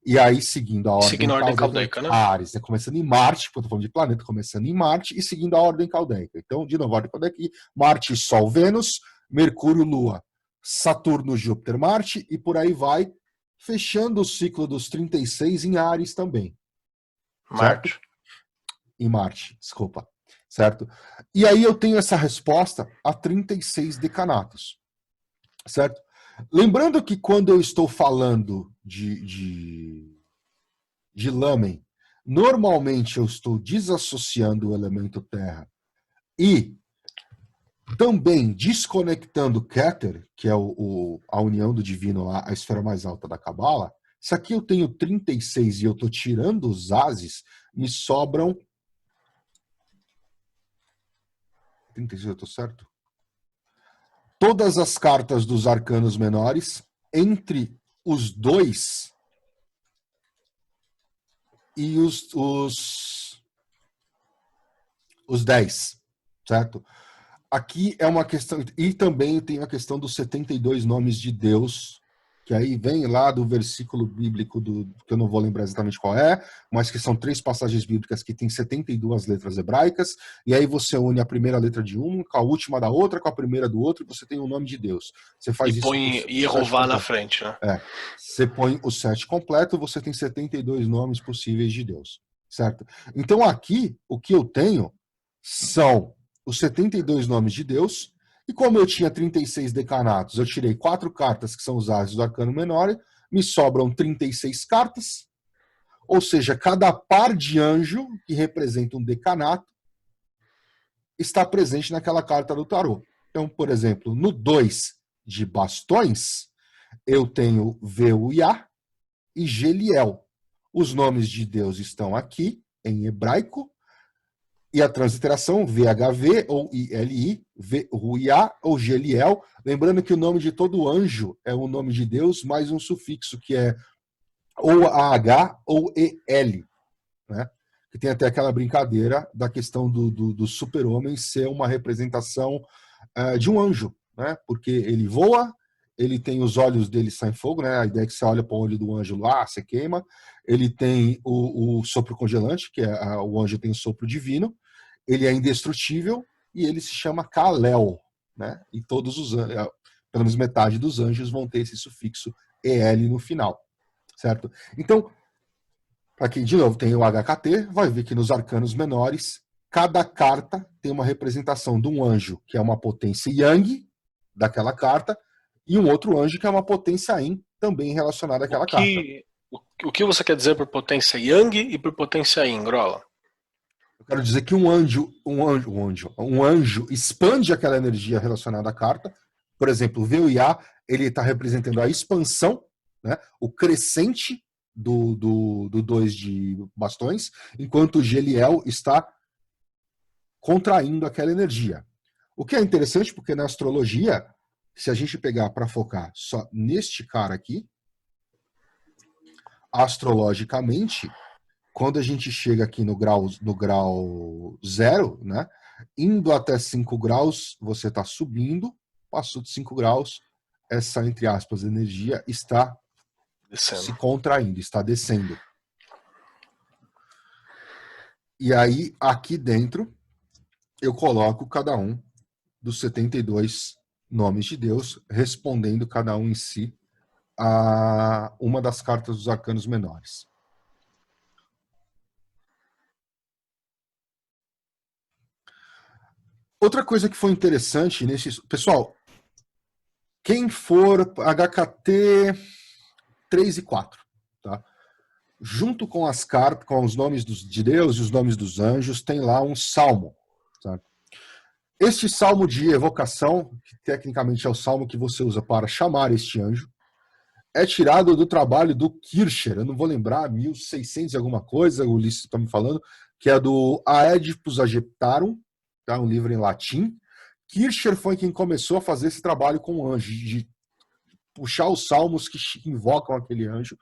e aí seguindo a ordem caldeica, né? Áries, né? Começando em Marte, porque eu tô falando de planeta, começando em Marte, e seguindo a ordem caldeica. Então, de novo, a ordem caldeica aqui, Marte, Sol, Vênus, Mercúrio, Lua, Saturno, Júpiter, Marte, e por aí vai, fechando o ciclo dos 36 em Áries também. Marte. Certo? Em Marte, desculpa. Certo? E aí eu tenho essa resposta a 36 decanatos. Certo? Lembrando que quando eu estou falando de Lâmen, normalmente eu estou desassociando o elemento terra e também desconectando Keter, que é a união do divino lá, a esfera mais alta da Cabala. Se aqui eu tenho 36 e eu estou tirando os ases, me sobram... 36, eu estou certo? Todas as cartas dos arcanos menores, entre os 2 e os 10, certo? Aqui é uma questão, e também tem a questão dos 72 nomes de Deus, que aí vem lá do versículo bíblico, que eu não vou lembrar exatamente qual é, mas que são 3 passagens bíblicas que tem 72 letras hebraicas, e aí você une a primeira letra de um com a última da outra, com a primeira do outro, e você tem o nome de Deus. Você faz e isso... põe Yehová na frente, né? Você põe o 7 completo, você tem 72 nomes possíveis de Deus, certo? Então aqui, o que eu tenho são os 72 nomes de Deus, e como eu tinha 36 decanatos, eu tirei 4 cartas que são os ases do arcano menor, me sobram 36 cartas, ou seja, cada par de anjo que representa um decanato está presente naquela carta do tarô. Então, por exemplo, no 2 de bastões, eu tenho Veuiá e Geliel. Os nomes de Deus estão aqui, em hebraico, e a transliteração VHV ou ILI, Ruiá ou Geliel, lembrando que o nome de todo anjo é o nome de Deus mais um sufixo que é ou AH ou EL, né? Que tem até aquela brincadeira da questão do super-homem ser uma representação de um anjo, né? Porque ele voa, ele tem os olhos dele saem fogo, né? A ideia é que você olha para o olho do anjo lá, você queima. Ele tem o sopro congelante, que é o anjo tem o sopro divino. Ele é indestrutível e ele se chama Kal-El, né? E todos os anjos, pelo menos metade dos anjos vão ter esse sufixo EL no final, certo? Então, para quem de novo tem o HKT, vai ver que nos arcanos menores, cada carta tem uma representação de um anjo que é uma potência Yang daquela carta e um outro anjo que é uma potência Yin também relacionada àquela carta. O que você quer dizer por potência Yang e por potência Yin, Grola? Eu quero dizer que um anjo expande aquela energia relacionada à carta. Por exemplo, o Veuiá, ele está representando a expansão, né, o crescente do 2 de bastões, enquanto o Geliel está contraindo aquela energia. O que é interessante, porque na astrologia, se a gente pegar para focar só neste cara aqui, astrologicamente, quando a gente chega aqui no grau 0, né? Indo até 5 graus, você está subindo, passou de 5 graus, essa, entre aspas, energia está se contraindo, está descendo. E aí, aqui dentro, eu coloco cada um dos 72 nomes de Deus, respondendo cada um em si a uma das cartas dos arcanos menores. Outra coisa que foi interessante nesse... Pessoal, quem for HKT 3 e 4, tá? Junto com as cartas, com os nomes de Deus e os nomes dos anjos, tem lá um salmo. Tá? Este salmo de evocação, que tecnicamente é o salmo que você usa para chamar este anjo, é tirado do trabalho do Kircher, eu não vou lembrar, 1600 e alguma coisa, o Ulisses está me falando, que é do Aedipus Aegyptarum, tá? Um livro em latim. Kircher foi quem começou a fazer esse trabalho com o anjo, de puxar os salmos que invocam aquele anjo.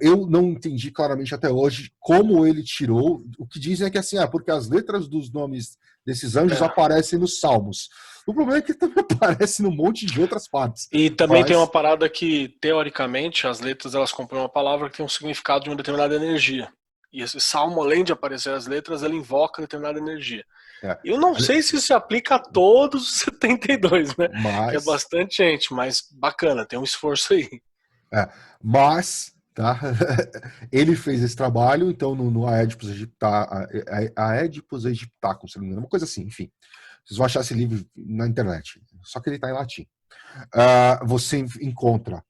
Eu não entendi claramente até hoje como ele tirou. O que dizem é que assim, porque as letras dos nomes desses anjos aparecem nos salmos. O problema é que também aparece num monte de outras partes. E também tem uma parada que, teoricamente, as letras elas compõem uma palavra que tem um significado de uma determinada energia. E esse salmo, além de aparecer as letras, ele invoca determinada energia. Eu não sei se isso se aplica a todos os 72, né? Que é bastante gente, mas bacana, tem um esforço aí. Mas, tá? Ele fez esse trabalho, então, no Aedipus Aegyptacum, se não me engano, uma coisa assim, enfim. Vocês vão achar esse livro na internet, só que ele está em latim. Você encontra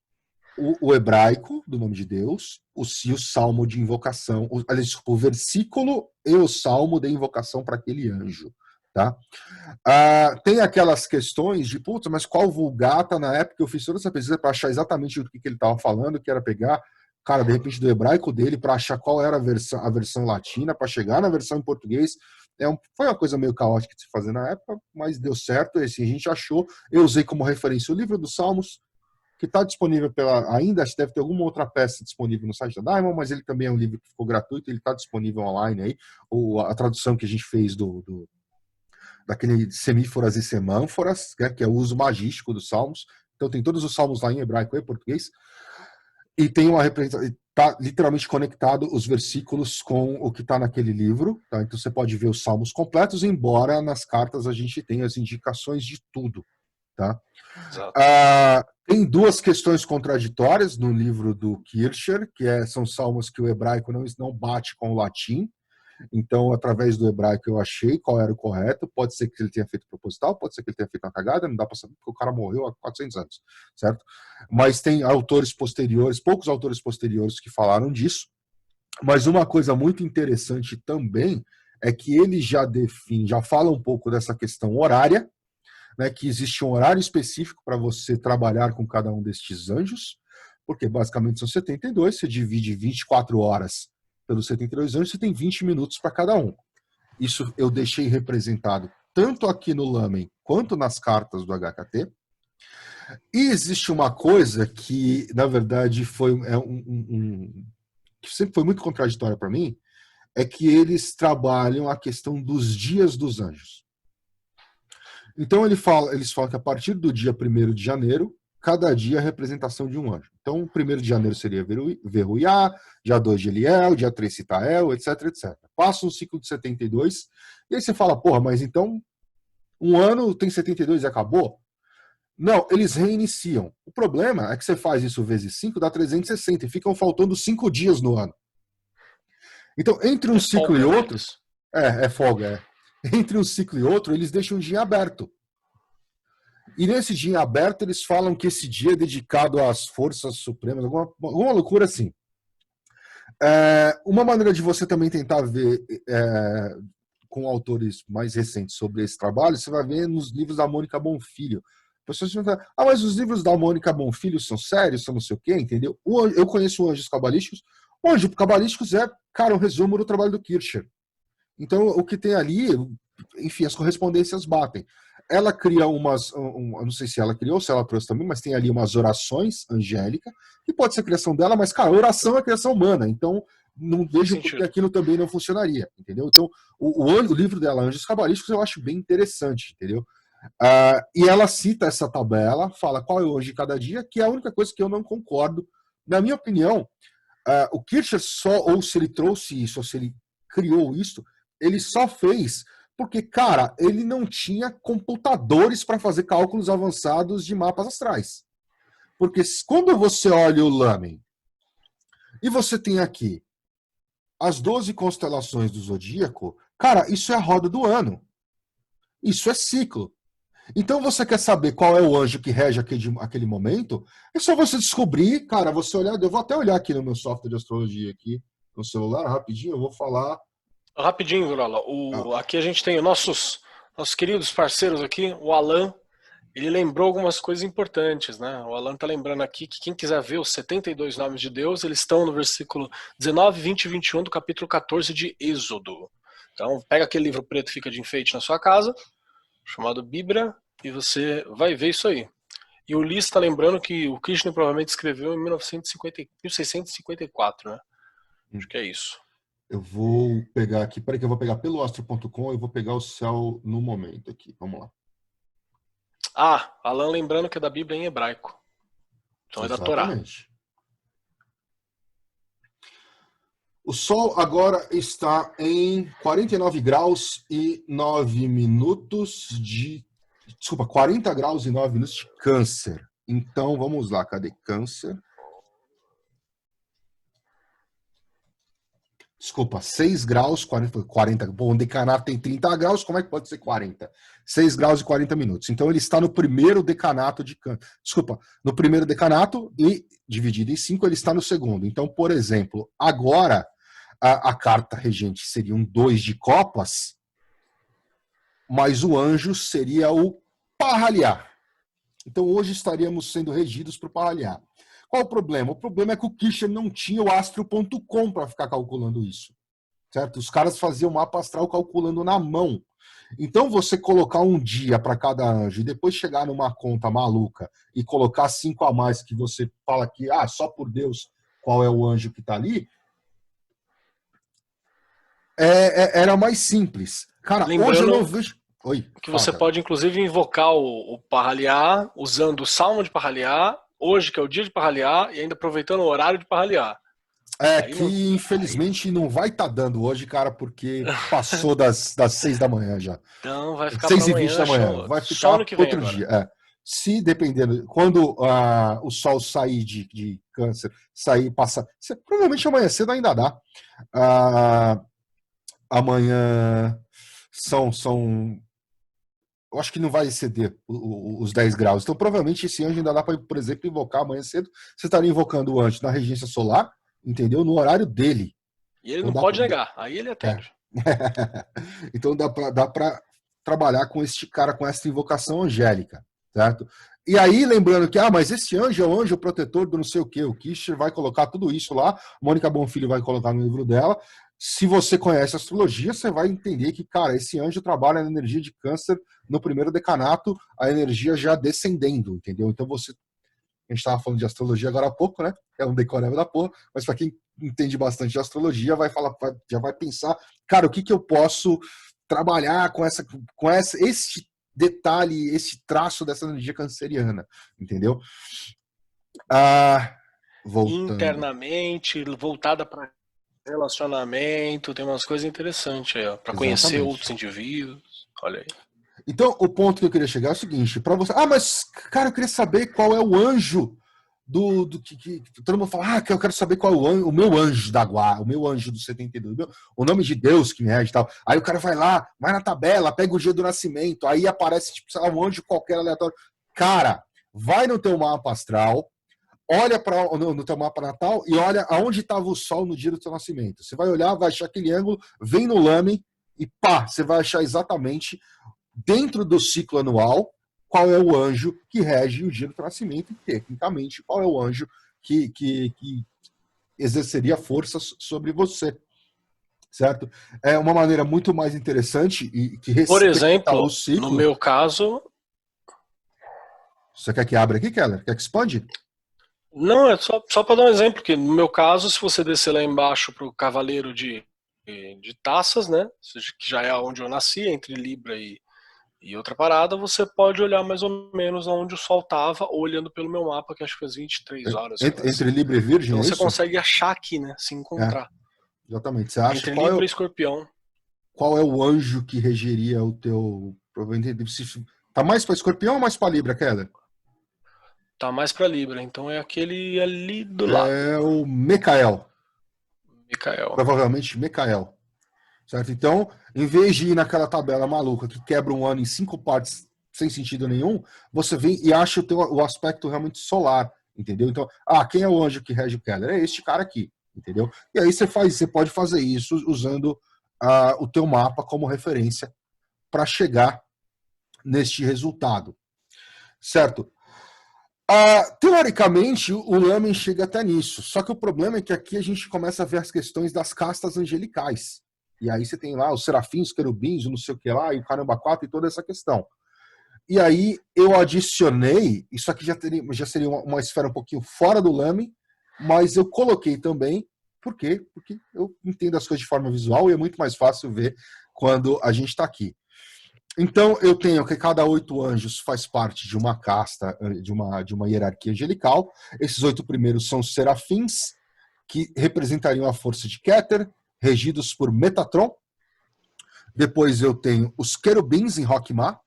o hebraico do nome de Deus, o salmo de invocação, o versículo e o salmo de invocação para aquele anjo. Tá? Tem aquelas questões de, putz, mas qual Vulgata, na época eu fiz toda essa pesquisa para achar exatamente o que ele estava falando, que era pegar, cara, de repente do hebraico dele para achar qual era a versão latina, para chegar na versão em português. Foi uma coisa meio caótica de se fazer na época, mas deu certo, assim, a gente achou. Eu usei como referência o livro dos Salmos, que está disponível ainda, deve ter alguma outra peça disponível no site da Diamond, mas ele também é um livro que ficou gratuito, ele está disponível online aí, a tradução que a gente fez daquele semíforas e semânforas, que é o uso magístico dos salmos. Então tem todos os salmos lá em hebraico e português, e tem uma representação, está literalmente conectado os versículos com o que está naquele livro, tá? Então você pode ver os salmos completos, embora nas cartas a gente tenha as indicações de tudo. Tá? Tem duas questões contraditórias no livro do Kircher, que são salmos que o hebraico não bate com o latim. Então, através do hebraico, eu achei qual era o correto. Pode ser que ele tenha feito proposital, pode ser que ele tenha feito uma cagada, não dá para saber, porque o cara morreu há 400 anos, certo? Mas tem autores posteriores, poucos autores posteriores que falaram disso. Mas uma coisa muito interessante também é que ele já fala um pouco dessa questão horária, né, que existe um horário específico para você trabalhar com cada um destes anjos, porque basicamente são 72, você divide 24 horas pelos 72 anjos, você tem 20 minutos para cada um. Isso eu deixei representado tanto aqui no Lamen quanto nas cartas do HKT. E existe uma coisa que, na verdade, que sempre foi muito contraditória para mim, é que eles trabalham a questão dos dias dos anjos. Então eles falam que a partir do dia 1º de janeiro, cada dia é a representação de um anjo. Então, 1º de janeiro seria Veruiá, dia 2 de Eliel, dia 3 Citael, etc, etc. Passa um ciclo de 72, e aí você fala, porra, mas então um ano tem 72 e acabou? Não, eles reiniciam. O problema é que você faz isso vezes 5, dá 360, e ficam faltando 5 dias no ano. Então, entre um ciclo e outro... É folga, Entre um ciclo e outro, eles deixam um dia aberto. E nesse dia aberto, eles falam que esse dia é dedicado às forças supremas, alguma loucura assim. Uma maneira de você também tentar ver com autores mais recentes sobre esse trabalho, você vai ver nos livros da Mônica Bonfilho. Pessoas vão falar, mas os livros da Mônica Bonfilho são sérios, são não sei o quê, entendeu? Eu conheço Anjos Cabalísticos. O Anjos Cabalísticos um resumo do trabalho do Kircher. Então, o que tem ali, enfim, as correspondências batem. ela cria eu não sei se ela criou, se ela trouxe também, mas tem ali umas orações angélicas, que pode ser criação dela, mas, cara, oração é criação humana, então não vejo porque aquilo também não funcionaria, entendeu? Então, o livro dela, Anjos Cabalísticos, eu acho bem interessante, entendeu? E ela cita essa tabela, fala qual é o anjo de cada dia, que é a única coisa que eu não concordo. Na minha opinião, o Kircher só, ou se ele trouxe isso, ou se ele criou isso, ele só fez porque, cara, ele não tinha computadores para fazer cálculos avançados de mapas astrais. Porque quando você olha o Lamen e você tem aqui as 12 constelações do zodíaco, cara, isso é a roda do ano. Isso é ciclo. Então você quer saber qual é o anjo que rege aquele momento? É só você descobrir, cara, você olhar, eu vou até olhar aqui no meu software de astrologia aqui, no celular, rapidinho, eu vou falar. Rapidinho, Virola. Aqui a gente tem nossos queridos parceiros aqui, o Alan. Ele lembrou algumas coisas importantes, né? O Alan tá lembrando aqui que quem quiser ver os 72 nomes de Deus, eles estão no versículo 19, 20 e 21 do capítulo 14 de Êxodo. Então, pega aquele livro preto que fica de enfeite na sua casa, chamado Bíblia, e você vai ver isso aí. E o Lee está lembrando que o Krishna provavelmente escreveu em 1654, né? Acho que é isso. Eu vou pegar aqui, peraí que eu vou pegar pelo astro.com e vou pegar o céu no momento aqui. Vamos lá. Alan lembrando que é da Bíblia em hebraico. Então é da Torá. Exatamente. O Sol agora está em 49 graus e 9 minutos de... Desculpa, 40 graus e 9 minutos de Câncer. Então, vamos lá. Cadê Câncer? Desculpa, 6 graus, 40. Bom, o decanato tem 30 graus, como é que pode ser 40? 6 graus e 40 minutos. Então ele está no primeiro decanato de Câncer. Desculpa, no primeiro decanato e dividido em 5, ele está no segundo. Então, por exemplo, agora a carta regente seria um 2 de copas, mas o anjo seria o Parraliar. Então hoje estaríamos sendo regidos para o Parraliar. Qual o problema? O problema é que o Kircher não tinha o astro.com para ficar calculando isso. Certo? Os caras faziam mapa astral calculando na mão. Então você colocar um dia para cada anjo e depois chegar numa conta maluca e colocar 5 a mais que você fala que, só por Deus, qual é o anjo que está ali, era mais simples. Cara, lembrando, hoje eu não vejo... Oi, que você pode inclusive invocar o Parraliar usando o Salmo de Parraliar, hoje que é o dia de Parraliar, e ainda aproveitando o horário de Parraliar. Infelizmente não vai estar dando hoje, cara, porque passou das 6 da manhã já. Então vai ficar 6h20 da manhã. Vai ficar só no que vem outro agora. dia. Se dependendo, quando o sol sair de Câncer, passar. Provavelmente amanhã cedo ainda dá. Amanhã são eu acho que não vai exceder os 10 graus. Então, provavelmente, esse anjo ainda dá para, por exemplo, invocar amanhã cedo. Você estaria invocando o anjo na regência solar, entendeu? No horário dele. E ele então, não pode negar. Aí ele atende. Então, dá para trabalhar com este cara, com essa invocação angélica, certo? E aí, lembrando que, mas esse anjo é o anjo protetor do não sei o quê. O Kircher vai colocar tudo isso lá. Mônica Bonfilho vai colocar no livro dela. Se você conhece astrologia, você vai entender que, cara, esse anjo trabalha na energia de Câncer no primeiro decanato, a energia já descendendo, entendeu? Então a gente estava falando de astrologia agora há pouco, né? É um decoreba da porra, mas para quem entende bastante de astrologia, já vai pensar, cara, o que eu posso trabalhar com esse detalhe, esse traço dessa energia canceriana, entendeu? Voltando. Internamente, voltada para relacionamento, tem umas coisas interessantes aí, ó, para conhecer outros indivíduos. Olha aí. Então, o ponto que eu queria chegar é o seguinte, para você... mas, cara, eu queria saber qual é o anjo do que todo mundo fala, que eu quero saber qual é o meu anjo da guarda, o meu anjo do 72, o nome de Deus que me rege e tal. Aí o cara vai lá, vai na tabela, pega o dia do nascimento, aí aparece, tipo, sei lá, um anjo qualquer aleatório. Cara, vai no teu mapa astral, olha no teu mapa natal e olha aonde estava o sol no dia do teu nascimento. Você vai olhar, vai achar aquele ângulo, vem no Lamen e você vai achar exatamente dentro do ciclo anual qual é o anjo que rege o dia do teu nascimento e, tecnicamente, qual é o anjo que exerceria forças sobre você. certo? É uma maneira muito mais interessante e que Por respeita exemplo, o ciclo. no meu caso, Você quer que abra aqui, Keller? Quer que expande? não, é só para dar um exemplo, que no meu caso, se você descer lá embaixo para o Cavaleiro de Taças, né, que já é onde eu nasci, entre Libra e outra parada, você pode olhar mais ou menos onde o Sol estava, olhando pelo meu mapa, que acho que faz 23 horas que eu Entre nasci. Libra e Virgem, Então é você isso? consegue achar aqui, né, se É, encontrar. exatamente. Você acha Entre Libra e Escorpião. qual é o anjo que regeria o teu. Tá mais para Escorpião ou mais para Libra, Keller? Tá mais para Libra, então é aquele ali do lado, É o Mecael. Micael. Provavelmente Mecael. Certo? Então, em vez de ir naquela tabela maluca que quebra um ano em 5 partes sem sentido nenhum, você vem e acha o aspecto realmente solar, entendeu? Então, quem é o anjo que rege o Keller? É este cara aqui, entendeu? E aí você pode fazer isso usando o teu mapa como referência para chegar neste resultado, certo? Teoricamente, o Lamen chega até nisso. Só que o problema é que aqui a gente começa a ver as questões das castas angelicais. E aí você tem lá os serafins, os querubins, o não sei o que lá, e o caramba 4 e toda essa questão. E aí eu adicionei, isso aqui já seria uma esfera um pouquinho fora do Lamen, mas eu coloquei também, por quê? Porque eu entendo as coisas de forma visual e é muito mais fácil ver quando a gente está aqui. Então, eu tenho que cada 8 anjos faz parte de uma casta, de uma hierarquia angelical. Esses 8 primeiros são os serafins, que representariam a força de Keter, regidos por Metatron. Depois eu tenho os querubins em Rockmar,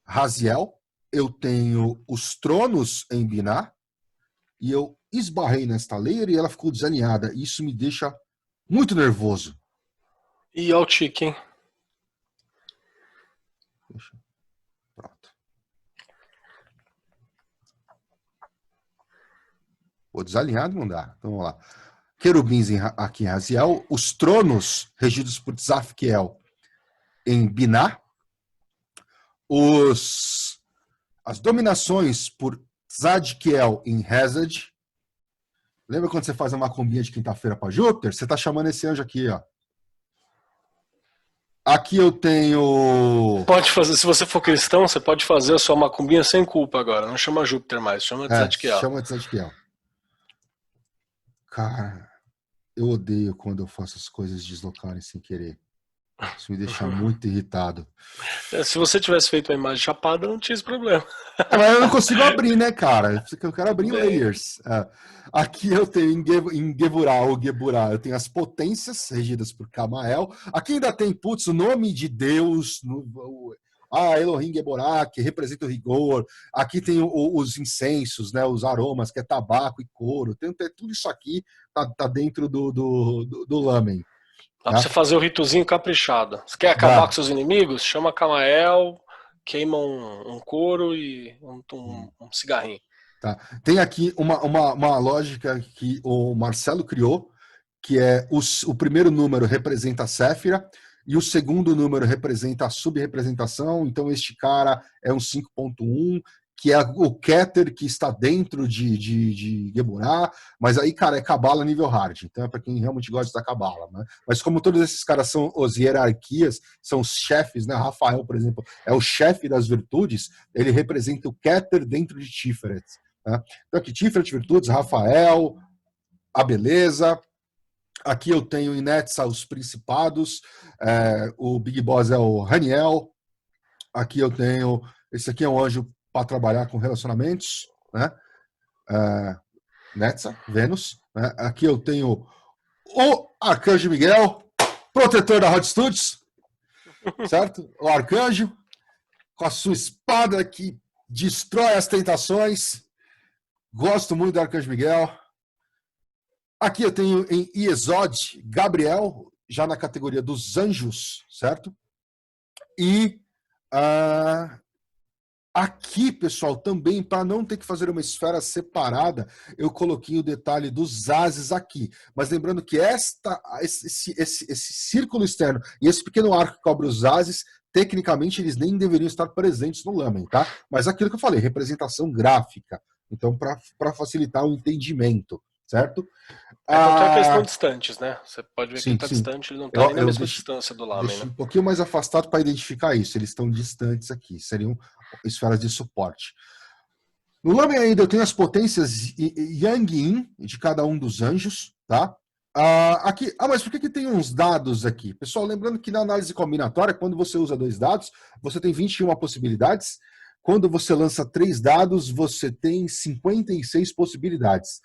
Raziel. Eu tenho os tronos em Binah. E eu esbarrei nesta layer e ela ficou desalinhada. Isso me deixa muito nervoso. E o Tique, hein? Pronto. Pô, desalinhado não dá. Então vamos lá. Querubins aqui em Raziel, os tronos regidos por Tzafkiel em Binah, as dominações por Tzadkiel em Hesed. Lembra quando você faz uma macumbinha de quinta-feira para Júpiter? Você está chamando esse anjo aqui, ó. Aqui eu tenho. Pode fazer, se você for cristão, você pode fazer a sua macumbinha sem culpa agora. Não chama Júpiter mais, chama Tzadkiel. Chama Tzadkiel. Cara, eu odeio quando eu faço as coisas deslocarem sem querer. Isso me deixa muito irritado. Se você tivesse feito uma imagem chapada, não tinha esse problema. Mas eu não consigo abrir, né, cara? Eu quero abrir em Bem. layers. Aqui eu tenho em Geburah, ou Geburah, eu tenho as potências regidas por Camael. Aqui ainda tem, putz, o nome de Deus, Elohim Geburah, que representa o rigor. Aqui tem os incensos, né, os aromas, que é tabaco e couro. Tem tudo isso aqui tá dentro do lamen. Dá pra você fazer o ritozinho caprichado. Você quer acabar com seus inimigos? Chama Camael, queima um couro e um cigarrinho. Tá. Tem aqui uma lógica que o Marcelo criou, que é o primeiro número representa a Séfira e o segundo número representa a subrepresentação. Então, este cara é um 5.1, que é o Keter que está dentro de Geburah, mas aí, cara, é Cabala nível hard. Então, é para quem realmente gosta da Cabala. Né? Mas como todos esses caras são as hierarquias, são os chefes, né? Rafael, por exemplo, é o chefe das virtudes, ele representa o Keter dentro de Tiferet. Tá? Então, aqui, Tiferet, virtudes, Rafael, a beleza. Aqui eu tenho em Netza os principados, o Big Boss é o Raniel. Aqui eu tenho, esse aqui é um anjo para trabalhar com relacionamentos, né? Netza, Vênus. Né? Aqui eu tenho o Arcanjo Miguel, protetor da Hot Studios, certo? O arcanjo com a sua espada que destrói as tentações. Gosto muito do Arcanjo Miguel. Aqui eu tenho em Iesod, Gabriel, já na categoria dos anjos, certo? E aqui, pessoal, também, para não ter que fazer uma esfera separada, eu coloquei o detalhe dos ases aqui. Mas lembrando que esse círculo externo e esse pequeno arco que cobre os ases, tecnicamente, eles nem deveriam estar presentes no lamen, tá? Mas aquilo que eu falei, representação gráfica. Então, para facilitar o entendimento. certo? Tanto é que eles estão Ah, distantes, né? Você pode ver que ele sim, está sim. distante, ele não está nem na mesma distância do Lamen, Deixei né? um pouquinho mais afastado para identificar isso. Eles estão distantes aqui, seriam esferas de suporte. No Lamen ainda eu tenho as potências Yang Yin de cada um dos anjos, tá? Mas por que tem uns dados aqui? Pessoal, lembrando que na análise combinatória, quando você usa 2 dados, você tem 21 possibilidades. Quando você lança 3 dados, você tem 56 possibilidades.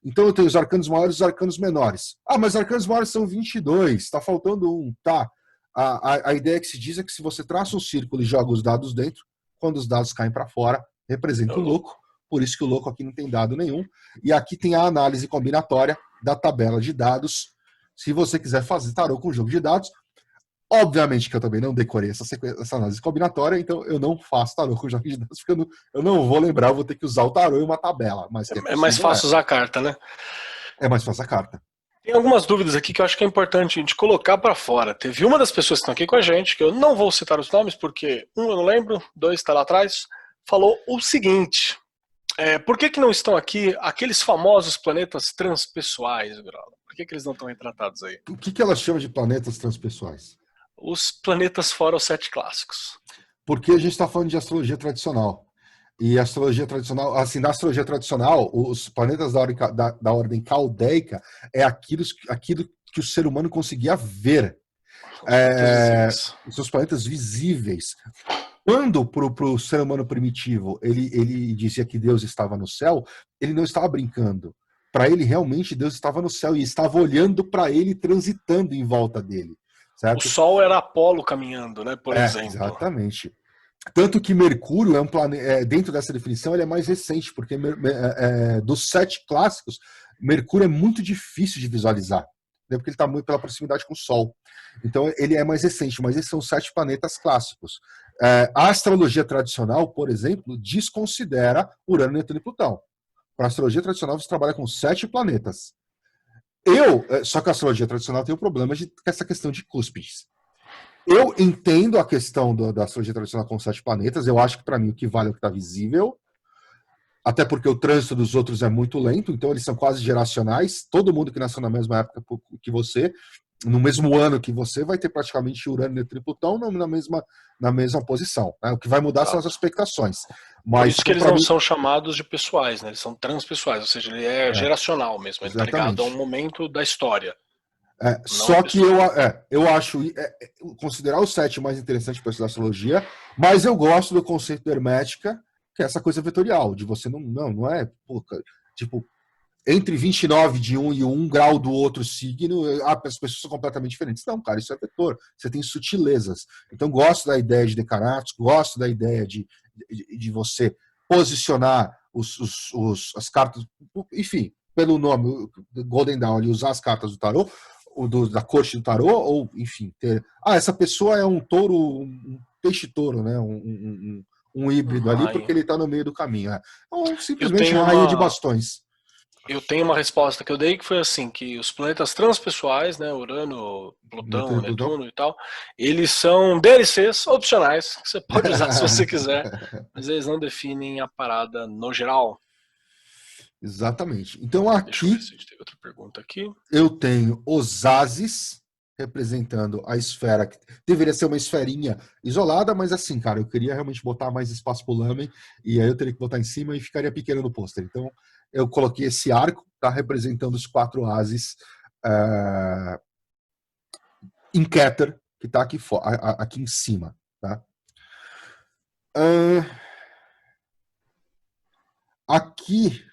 Então eu tenho os arcanos maiores e os arcanos menores. Mas os arcanos maiores são 22, está faltando um. Tá. A ideia que se diz é que se você traça um círculo e joga os dados dentro, quando os dados caem para fora, É representa o o louco. louco. Por isso que o louco aqui não tem dado nenhum. E aqui tem a análise combinatória da tabela de dados. Se você quiser fazer tarô com jogo de dados, obviamente que eu também não decorei essa análise combinatória, então eu não faço tarô com jogo de dados, porque eu não vou lembrar, eu vou ter que usar o tarô e uma tabela. Mas que é É mais possível, fácil usar a carta, né? é mais fácil a carta. Tem algumas dúvidas aqui que eu acho que é importante a gente colocar para fora. Teve uma das pessoas que estão aqui com a gente, que eu não vou citar os nomes, porque um eu não lembro, dois está lá atrás, falou o seguinte: por que não estão aqui aqueles famosos planetas transpessoais, Grau? Por que eles não estão retratados aí? O que elas chamam de planetas transpessoais? Os planetas fora os 7 clássicos. Porque a gente está falando de astrologia tradicional. E a astrologia tradicional, assim, na astrologia tradicional, os planetas da ordem caldeica é aquilo que o ser humano conseguia ver. Os planetas visíveis. Os seus planetas visíveis. Quando para o ser humano primitivo ele dizia que Deus estava no céu, ele não estava brincando. Para ele, realmente, Deus estava no céu e estava olhando para ele, transitando em volta dele. O Certo? Sol era Apolo caminhando, né? Por exemplo. Exatamente. Tanto que Mercúrio é um planeta, dentro dessa definição, ele é mais recente, porque dos 7 clássicos, Mercúrio é muito difícil de visualizar, né, porque ele está muito pela proximidade com o Sol. Então, ele é mais recente, mas esses são 7 planetas clássicos. A astrologia tradicional, por exemplo, desconsidera Urano, Netuno e Plutão. Para a astrologia tradicional, você trabalha com 7 planetas. Só que a astrologia tradicional tem o problema de essa questão de cúspides. Eu entendo a questão da astrologia tradicional com 7 planetas. Eu acho que, para mim, o que vale é o que está visível. Até porque o trânsito dos outros é muito lento, então eles são quase geracionais. Todo mundo que nasceu na mesma época que você, no mesmo ano que você, vai ter praticamente Urano, Netuno e Plutão na mesma posição. Né? O que vai mudar são as Exato. expectações. Por Mas, isso que eles para não mim, são chamados de pessoais, né? Eles são transpessoais, ou seja, ele é geracional mesmo, ele está ligado a um exatamente. momento da história. Não a Só que pessoa. eu acho considerar o 7 mais interessante para estudar astrologia, mas eu gosto do conceito hermética, que é essa coisa vetorial, de você não é, tipo, entre 29 de um e 1 grau do outro signo, as pessoas são completamente diferentes. Não, cara, isso é vetor, você tem sutilezas. Então, gosto da ideia de decanatos, gosto da ideia de você posicionar as cartas, enfim, pelo nome, Golden Dawn, e usar as cartas do tarô, da corte do tarô, ou, enfim, essa pessoa é um touro, um peixe-touro, né? Um híbrido ali, porque Rainha. ele está no meio do caminho. Ou Eu simplesmente tenho rainha de uma. bastões. Eu tenho uma resposta que eu dei que foi assim, que os planetas transpessoais, né, Urano, Plutão, Plutão? Netuno e tal, eles são DLCs opcionais, que você pode usar se você quiser, mas eles não definem a parada no geral. Exatamente. Então Deixa eu ver aqui se a gente tem outra pergunta aqui. eu tenho os ases representando a esfera, que deveria ser uma esferinha isolada, mas assim, cara, eu queria realmente botar mais espaço pro lamen, e aí eu teria que botar em cima e ficaria pequeno no pôster. Então eu coloquei esse arco, tá representando os 4 ases em Keter, que tá aqui em cima, tá? Aqui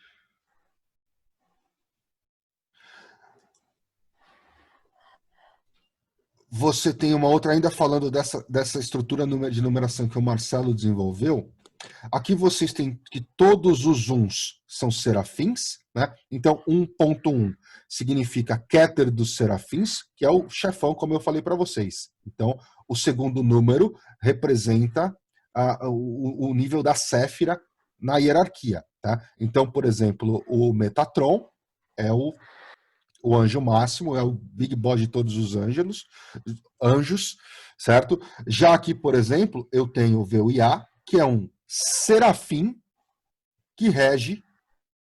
você tem uma outra, ainda falando dessa estrutura de numeração que o Marcelo desenvolveu. Aqui vocês têm que todos os uns são serafins, né? Então 1.1 significa Keter dos serafins, que é o chefão, como eu falei para vocês. Então o segundo número representa o nível da Séfira na hierarquia, tá? Então, por exemplo, o Metatron é o anjo máximo, é o Big Boss de todos os anjos, certo? Já aqui, por exemplo, eu tenho o VUIA, que é um serafim que rege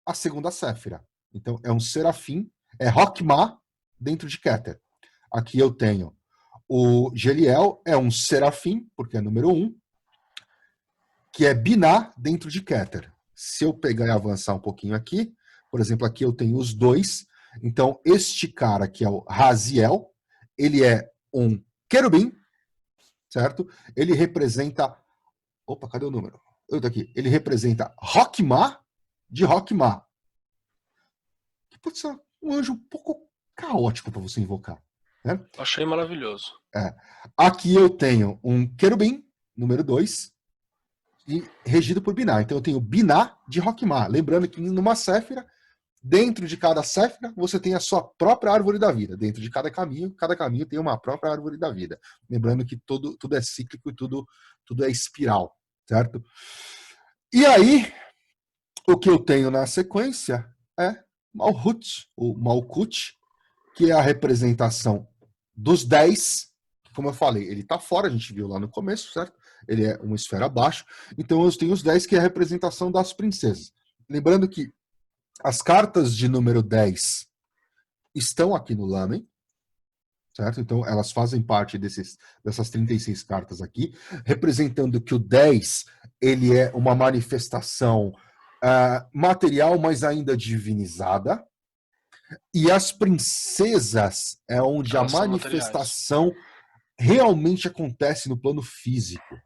a segunda Séfira. Então, é um serafim, é Rockmah dentro de Keter. Aqui eu tenho o Geliel, é um serafim, porque é número 1, que é Binah dentro de Keter. Se eu pegar e avançar um pouquinho aqui, por exemplo, aqui eu tenho os dois. Então, este cara que é o Raziel, ele é um querubim, certo? Ele representa... Opa, cadê o número? Eu tô aqui. Ele representa Rockmah de Rockmah. Que pode ser um anjo um pouco caótico para você invocar. Né? Achei maravilhoso. Aqui eu tenho um querubim, número 2, e regido por Binah. Então eu tenho Binah de Rockmah. Lembrando que numa séfira, dentro de cada séfira, você tem a sua própria árvore da vida. Dentro de cada caminho tem uma própria árvore da vida. Lembrando que tudo é cíclico e tudo é espiral, certo? E aí, o que eu tenho na sequência é Malhut, ou Malkut, que é a representação dos 10, como eu falei, ele está fora, a gente viu lá no começo, certo? Ele é uma esfera abaixo. Então eu tenho os 10, que é a representação das princesas. Lembrando que as cartas de número 10 estão aqui no Lamen, certo? Então elas fazem parte dessas 36 cartas aqui, representando que o 10 ele é uma manifestação material, mas ainda divinizada. E as princesas é onde Elas a são manifestação realmente acontece no plano físico,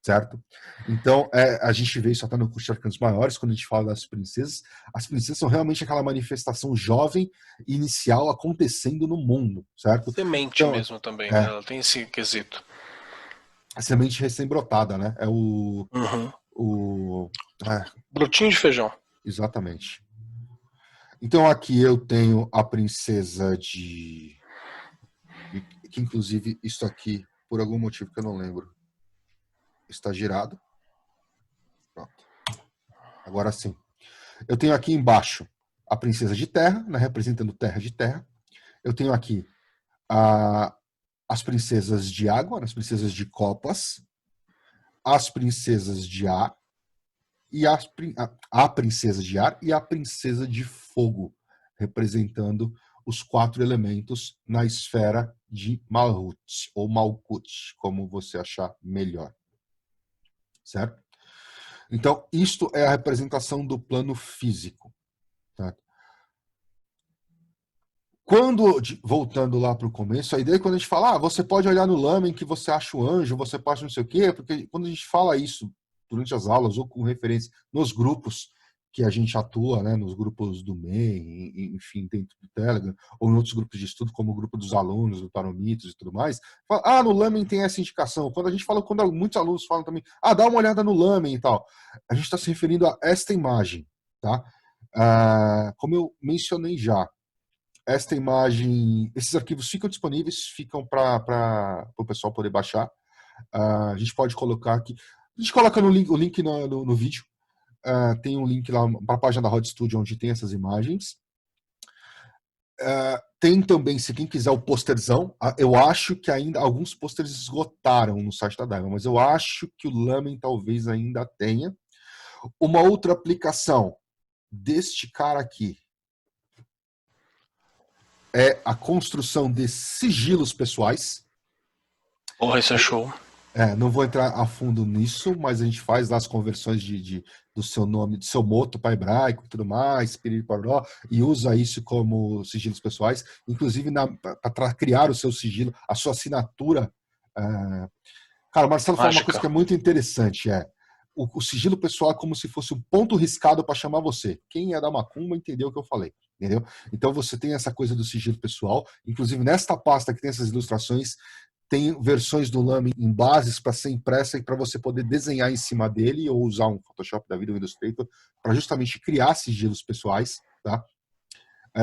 certo? Então, a gente vê isso até no curso de arcanos maiores, quando a gente fala das princesas. As princesas são realmente aquela manifestação jovem, inicial, acontecendo no mundo, certo? Semente então, mesmo também, né? Ela tem esse quesito. A semente recém-brotada, né? É Brotinho de feijão. Exatamente. Então aqui eu tenho a princesa de... Que inclusive isso aqui, por algum motivo que eu não lembro, está girado. Pronto. Agora sim. Eu tenho aqui embaixo a princesa de terra, né, representando terra de terra. Eu tenho aqui as princesas de água, as princesas de copas, as princesas de ar, e a princesa de ar e a princesa de fogo, representando os 4 elementos na esfera de Malhut, ou Malkut, como você achar melhor. Certo? Então, isto é a representação do plano físico. Tá? Voltando lá para o começo, a ideia é quando a gente fala, você pode olhar no Lamen que você acha o anjo, você pode não sei o quê, porque quando a gente fala isso durante as aulas ou com referência nos grupos que a gente atua, né, nos grupos do MEI, enfim, dentro do Telegram, ou em outros grupos de estudo, como o grupo dos alunos, do Taromitos e tudo mais, fala, no Lamen tem essa indicação. Quando a gente fala, quando muitos alunos falam também, dá uma olhada no Lamen e tal, a gente está se referindo a esta imagem, tá? Como eu mencionei já, esta imagem, esses arquivos ficam disponíveis, ficam para o pessoal poder baixar. A gente pode colocar aqui, a gente coloca o link no vídeo. Tem um link lá para a página da Rod Studio, onde tem essas imagens. Tem também, se quem quiser, o posterzão. Eu acho que ainda alguns posters esgotaram no site da Diamond, mas eu acho que o Lamen talvez ainda tenha. Uma outra aplicação deste cara aqui é a construção de sigilos pessoais. Porra, isso é show. Não vou entrar a fundo nisso, mas a gente faz lá as conversões do seu nome, do seu moto para hebraico e tudo mais, piriri-paró, e usa isso como sigilos pessoais, inclusive para criar o seu sigilo, a sua assinatura. Cara, o Marcelo fala uma coisa que é muito interessante, o sigilo pessoal é como se fosse um ponto riscado para chamar você. Quem é da macumba entendeu o que eu falei. Entendeu? Então você tem essa coisa do sigilo pessoal, inclusive nesta pasta que tem essas ilustrações, tem versões do Lamen em bases para ser impressa e para você poder desenhar em cima dele ou usar um Photoshop da vida, um Illustrator, para justamente criar sigilos pessoais, tá?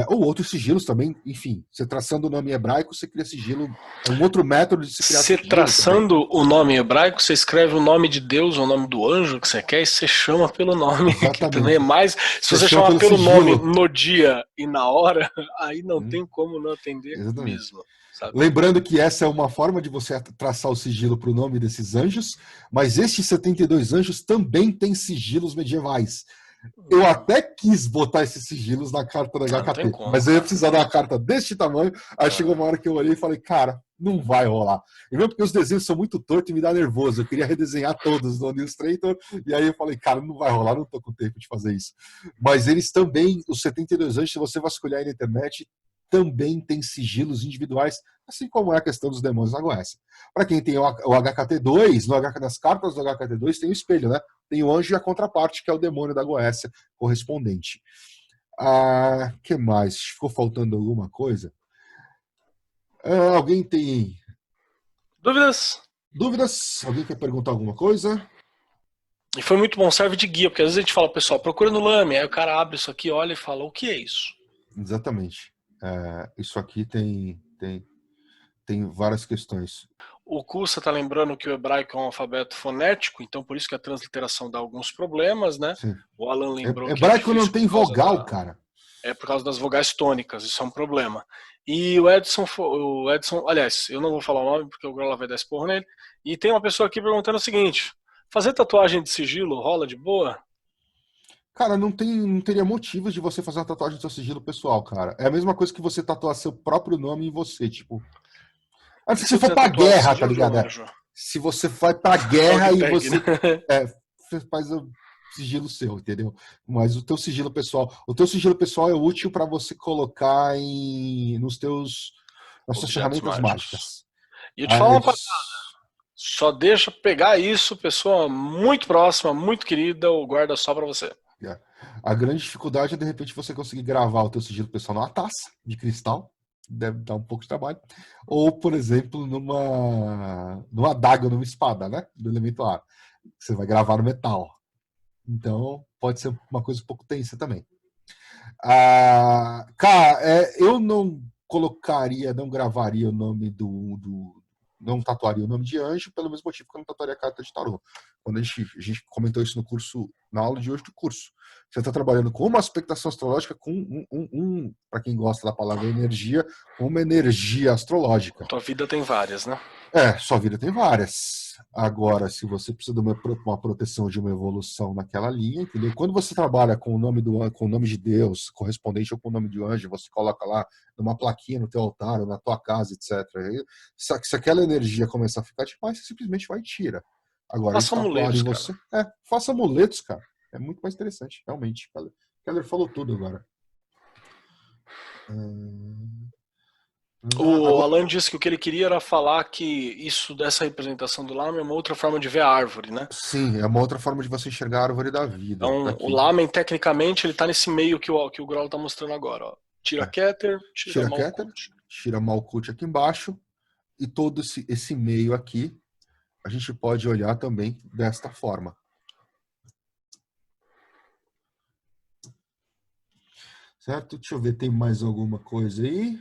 Ou outros sigilos também, enfim, você traçando o nome hebraico, você cria sigilo, é um outro método de se criar sigilo. Você traçando também o nome hebraico, você escreve o nome de Deus, o nome do anjo que você quer e você chama pelo nome. Exatamente. Que também é mais. Se você chamar pelo nome no dia e na hora, aí não tem como não atender. Exatamente. Mesmo. Sabe? Lembrando que essa é uma forma de você traçar o sigilo para o nome desses anjos, mas estes 72 anjos também têm sigilos medievais. Eu até quis botar esses sigilos na carta da Não tem HKT, como, mas eu ia cara. precisar de uma carta deste tamanho. Aí chegou uma hora que eu olhei e falei, cara, não vai rolar. E mesmo porque os desenhos são muito tortos e me dá nervoso. Eu queria redesenhar todos no Illustrator, e aí eu falei, cara, não vai rolar, não tô com tempo de fazer isso. Mas eles também, os 72 anjos, se você vasculhar aí na internet, também tem sigilos individuais, assim como é a questão dos demônios na Goécia. Para quem tem o HKT2, nas cartas do HKT2 tem o espelho, né? Tem o anjo e a contraparte, que é o demônio da Goécia correspondente. Que mais? Ficou faltando alguma coisa? Alguém tem Dúvidas? dúvidas? Alguém quer perguntar alguma coisa? E foi muito bom, serve de guia, porque às vezes a gente fala, pessoal, procura no Lame, aí o cara abre isso aqui, olha e fala, o que é isso? Exatamente. Isso aqui tem várias questões. O Cussa está lembrando que o hebraico é um alfabeto fonético, então por isso que a transliteração dá alguns problemas, né? Sim. O Alan lembrou que é Hebraico não difícil tem por causa vogal, cara. por causa das vogais tônicas, isso é um problema. E o Edson, aliás, eu não vou falar o nome porque o Grola vai dar esporro nele. E tem uma pessoa aqui perguntando o seguinte: fazer tatuagem de sigilo rola de boa? Cara, não teria motivos de você fazer uma tatuagem do seu sigilo pessoal, cara. É a mesma coisa que você tatuar seu próprio nome em você, tipo. E Se se você eu for quiser pra tatuar o guerra, tá sigilo de um ligado? anjo? Se você vai pra Dog guerra e tag, você né? faz o sigilo seu, entendeu? Mas o teu sigilo pessoal é útil para você colocar nas suas Objetos ferramentas mágicos. mágicas. E eu te falo Aí, uma parada: só deixa pegar isso, pessoa muito próxima, muito querida, ou guarda só pra você. a grande dificuldade é, de repente, você conseguir gravar o teu sigilo pessoal numa taça de cristal. Deve dar um pouco de trabalho. Ou, por exemplo, numa adaga, numa espada, né? Do elemento ar. Você vai gravar no metal. Então, pode ser uma coisa um pouco tensa também. Cara, eu não colocaria, não gravaria o nome não tatuaria o nome de anjo, pelo mesmo motivo que eu não tatuaria a carta de tarô. Quando a gente comentou isso no curso, na aula de hoje do curso. Você está trabalhando com uma aspectação astrológica, com para quem gosta da palavra energia, com uma energia astrológica. Tua vida tem várias, né? Sua vida tem várias. Agora, se você precisa de uma proteção, de uma evolução naquela linha, entendeu? Quando você trabalha com com o nome de Deus, correspondente ou com o nome de anjo, você coloca lá numa plaquinha no teu altar, ou na tua casa, etc. Se aquela energia começar a ficar demais, você simplesmente vai e tira. Agora, eles Faça tatuarem amuletos, cara. você, faça amuletos, cara. É muito mais interessante, realmente. Keller falou tudo agora. O Agora, Alan disse que o que ele queria era falar que isso dessa representação do Lama é uma outra forma de ver a árvore, né? sim, é uma outra forma de você enxergar a árvore da vida. Tá Então, o aqui. Lamen, tecnicamente, ele tá nesse meio que o Grol tá mostrando agora. Ó. Tira É. Keter, tira Tira Keter, Malkuth. tira Malkuth aqui embaixo, e todo esse meio aqui a gente pode olhar também desta forma. Certo? Deixa eu ver, tem mais alguma coisa aí?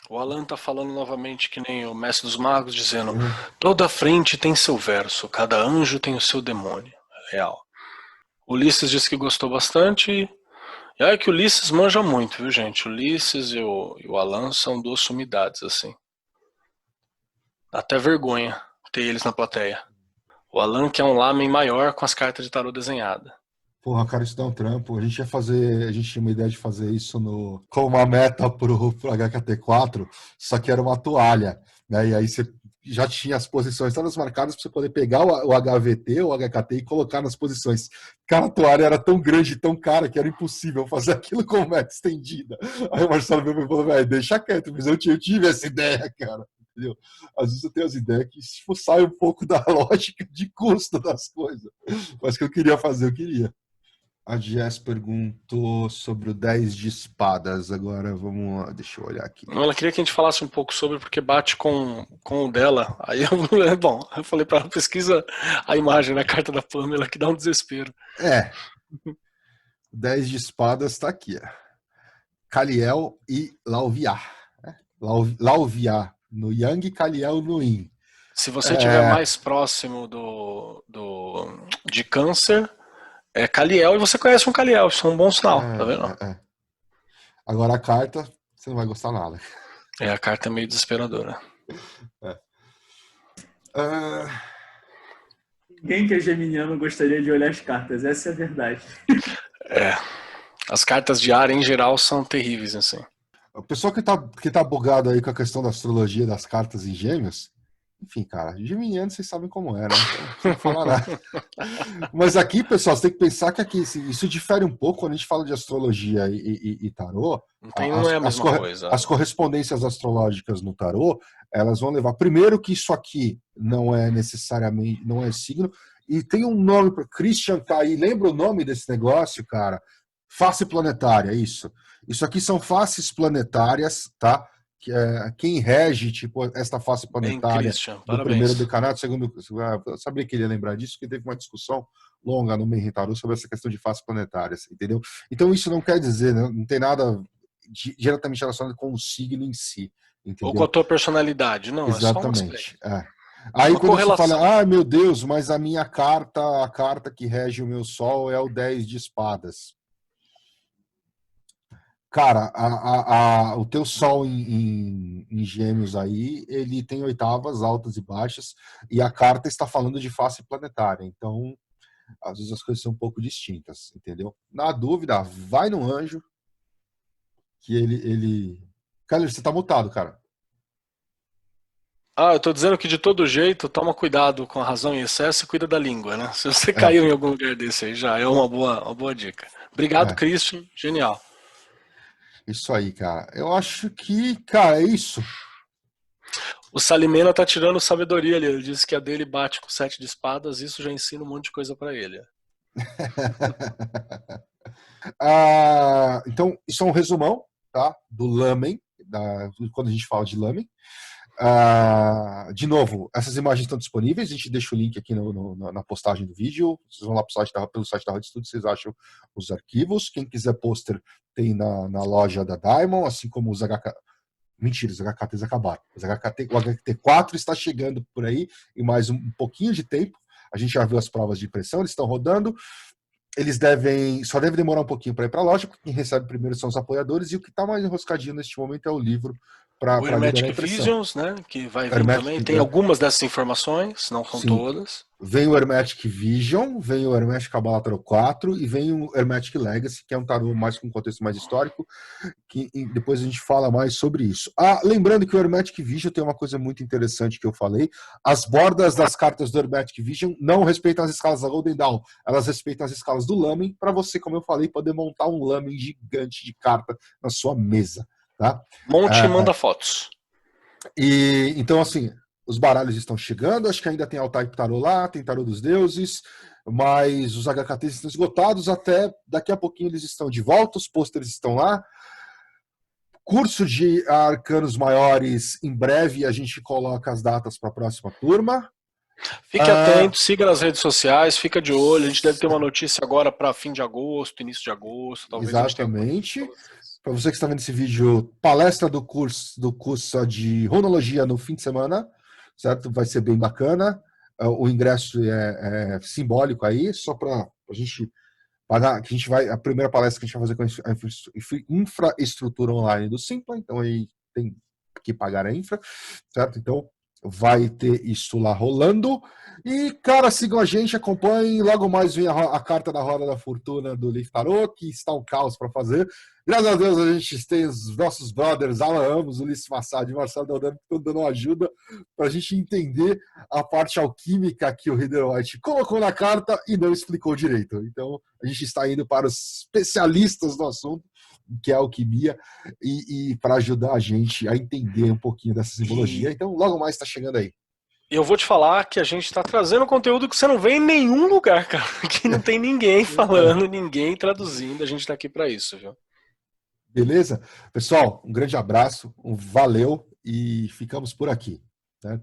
O Alan tá falando novamente que nem o Mestre dos Magos, dizendo: toda frente tem seu verso, cada anjo tem o seu demônio. Real. O Ulisses disse que gostou bastante. E é que o Ulisses manja muito, viu, gente? O Ulisses e o Alan são duas sumidades, assim. Dá até vergonha ter eles na plateia. O Alan que é um lamen maior com as cartas de tarô desenhadas. Porra, cara, isso dá um trampo. A gente tinha uma ideia de fazer isso com uma meta pro HKT4, só que era uma toalha, né? E aí você já tinha as posições todas marcadas para você poder pegar o HVT, o HKT e colocar nas posições. Cara, a toalha era tão grande, tão cara, que era impossível fazer aquilo com meta estendida. Aí o Marcelo veio e falou, velho, deixa quieto, mas eu tive essa ideia, cara. Entendeu? Às vezes eu tenho as ideias que tipo, saem um pouco da lógica de custo das coisas. Mas que eu queria fazer, eu queria. A Jess perguntou sobre o 10 de espadas. Agora vamos lá, deixa eu olhar aqui. Ela queria que a gente falasse um pouco sobre, porque bate com o dela. Aí eu, bom, eu falei pra ela, pesquisa a imagem na carta da Pamela, que dá um desespero. 10 de espadas tá aqui. Kaliel e Lauviar. Lauviar no Yang, Kaliel no Yin. Se você estiver mais próximo de câncer, é Kaliel, e você conhece um Kaliel, isso é um bom sinal, tá vendo? Agora a carta, você não vai gostar nada. A carta é meio desesperadora. Ah, Ninguém que é geminiano gostaria de olhar as cartas, essa é a verdade. É. As cartas de ar, em geral, são terríveis, assim. o pessoal que tá bugado aí com a questão da astrologia das cartas em gêmeos, enfim, cara, geminiano vocês sabem como é, né? Então não precisa falar nada. Mas aqui, pessoal, você tem que pensar que aqui isso difere um pouco quando a gente fala de astrologia e tarô. Não é a mesma coisa. As correspondências astrológicas no tarô, elas vão levar. Primeiro que isso aqui não é necessariamente, não é signo, e tem um nome para Christian tá aí. Lembra o nome desse negócio, cara? Face planetária, isso. Isso aqui são faces planetárias, tá? Quem rege, tipo, esta face Bem, planetária Christian, do primeiro parabéns. decanato, segundo. Eu sabia que ele ia lembrar disso, porque teve uma discussão longa no meio Tarô sobre essa questão de faces planetárias, entendeu? Então isso não quer dizer, né, não tem nada diretamente relacionado com o signo em si, Ou com a entendeu? tua personalidade. Não, é só um aspecto. Exatamente. É. Aí Uma quando você correlação. fala, meu Deus, mas a minha carta, a carta que rege o meu sol é o 10 de espadas. Cara, o teu sol em Gêmeos aí, ele tem oitavas altas e baixas, e a carta está falando de face planetária. Então, às vezes as coisas são um pouco distintas, entendeu? Na dúvida, vai no anjo, que ele... Cara, você tá mutado, cara. Eu tô dizendo que de todo jeito, toma cuidado com a razão em excesso e cuida da língua, né? Se você É, caiu em algum lugar desse aí, já é uma boa dica. Obrigado, é. Christian. Genial. Isso aí, cara. Eu acho que, cara, é isso. O Salimena tá tirando sabedoria ali. Ele disse que a dele bate com 7 de espadas. Isso já ensina um monte de coisa pra ele. Então, isso é um resumão, tá? Do lamen, quando a gente fala de lamen. De novo, essas imagens estão disponíveis, a gente deixa o link aqui na postagem do vídeo. Vocês vão lá pelo site da Rádio Estudo, vocês acham os arquivos. Quem quiser pôster tem na loja da Diamond, assim como os HK. Mentira, os HKTs acabaram. O HT4 está chegando por aí em mais um pouquinho de tempo. A gente já viu as provas de impressão, eles estão rodando. Eles só deve demorar um pouquinho para ir para a loja, porque quem recebe primeiro são os apoiadores, e o que está mais enroscadinho neste momento é o livro para O liberar a Hermetic impressão. Visions, né? Que vai vir também. Hermetic, Tem algumas dessas informações, não são sim, todas. vem o Hermetic Vision, vem o Hermetic Kabbalah Tarot 4 e vem o Hermetic Legacy, que é um tarô mais com um contexto mais histórico, que depois a gente fala mais sobre isso. Lembrando que o Hermetic Vision tem uma coisa muito interessante que eu falei: as bordas das cartas do Hermetic Vision não respeitam as escalas da Golden Dawn, elas respeitam as escalas do Lamen, para você, como eu falei, poder montar um Lamen gigante de carta na sua mesa. Tá? Monte e manda fotos. Então, assim, os baralhos estão chegando, acho que ainda tem Altair Tarot lá, tem Tarot dos Deuses, mas os HKTs estão esgotados, até daqui a pouquinho eles estão de volta, os pôsteres estão lá. Curso de arcanos maiores, em breve a gente coloca as datas para a próxima turma. Fique atento, siga nas redes sociais, fica de olho. A gente deve ter uma notícia agora para fim de agosto, início de agosto. Talvez exatamente. Para você que está vendo esse vídeo, palestra do curso de Runologia no fim de semana, certo? Vai ser bem bacana. O ingresso é simbólico aí, só para a gente pagar. Que a primeira palestra que a gente vai fazer com a infraestrutura online do Simpla, então aí tem que pagar a infra, certo? Então vai ter isso lá rolando. E, cara, sigam a gente, acompanhem. Logo mais vem a carta da Roda da Fortuna do Leaf Tarot, que está um caos para fazer. Graças a Deus a gente tem os nossos brothers Alan Ramos, Ulisses Massad e Marcelo Deldano, que estão dando uma ajuda para a gente entender a parte alquímica que o Rider White colocou na carta e não explicou direito. Então a gente está indo para os especialistas do assunto, que é a alquimia, e para ajudar a gente a entender um pouquinho dessa simbologia. Então logo mais está chegando aí. Eu vou te falar que a gente está trazendo conteúdo que você não vê em nenhum lugar, cara. Que não tem ninguém falando, ninguém traduzindo. A gente está aqui para isso, viu? Beleza? Pessoal, um grande abraço, valeu e ficamos por aqui. Né?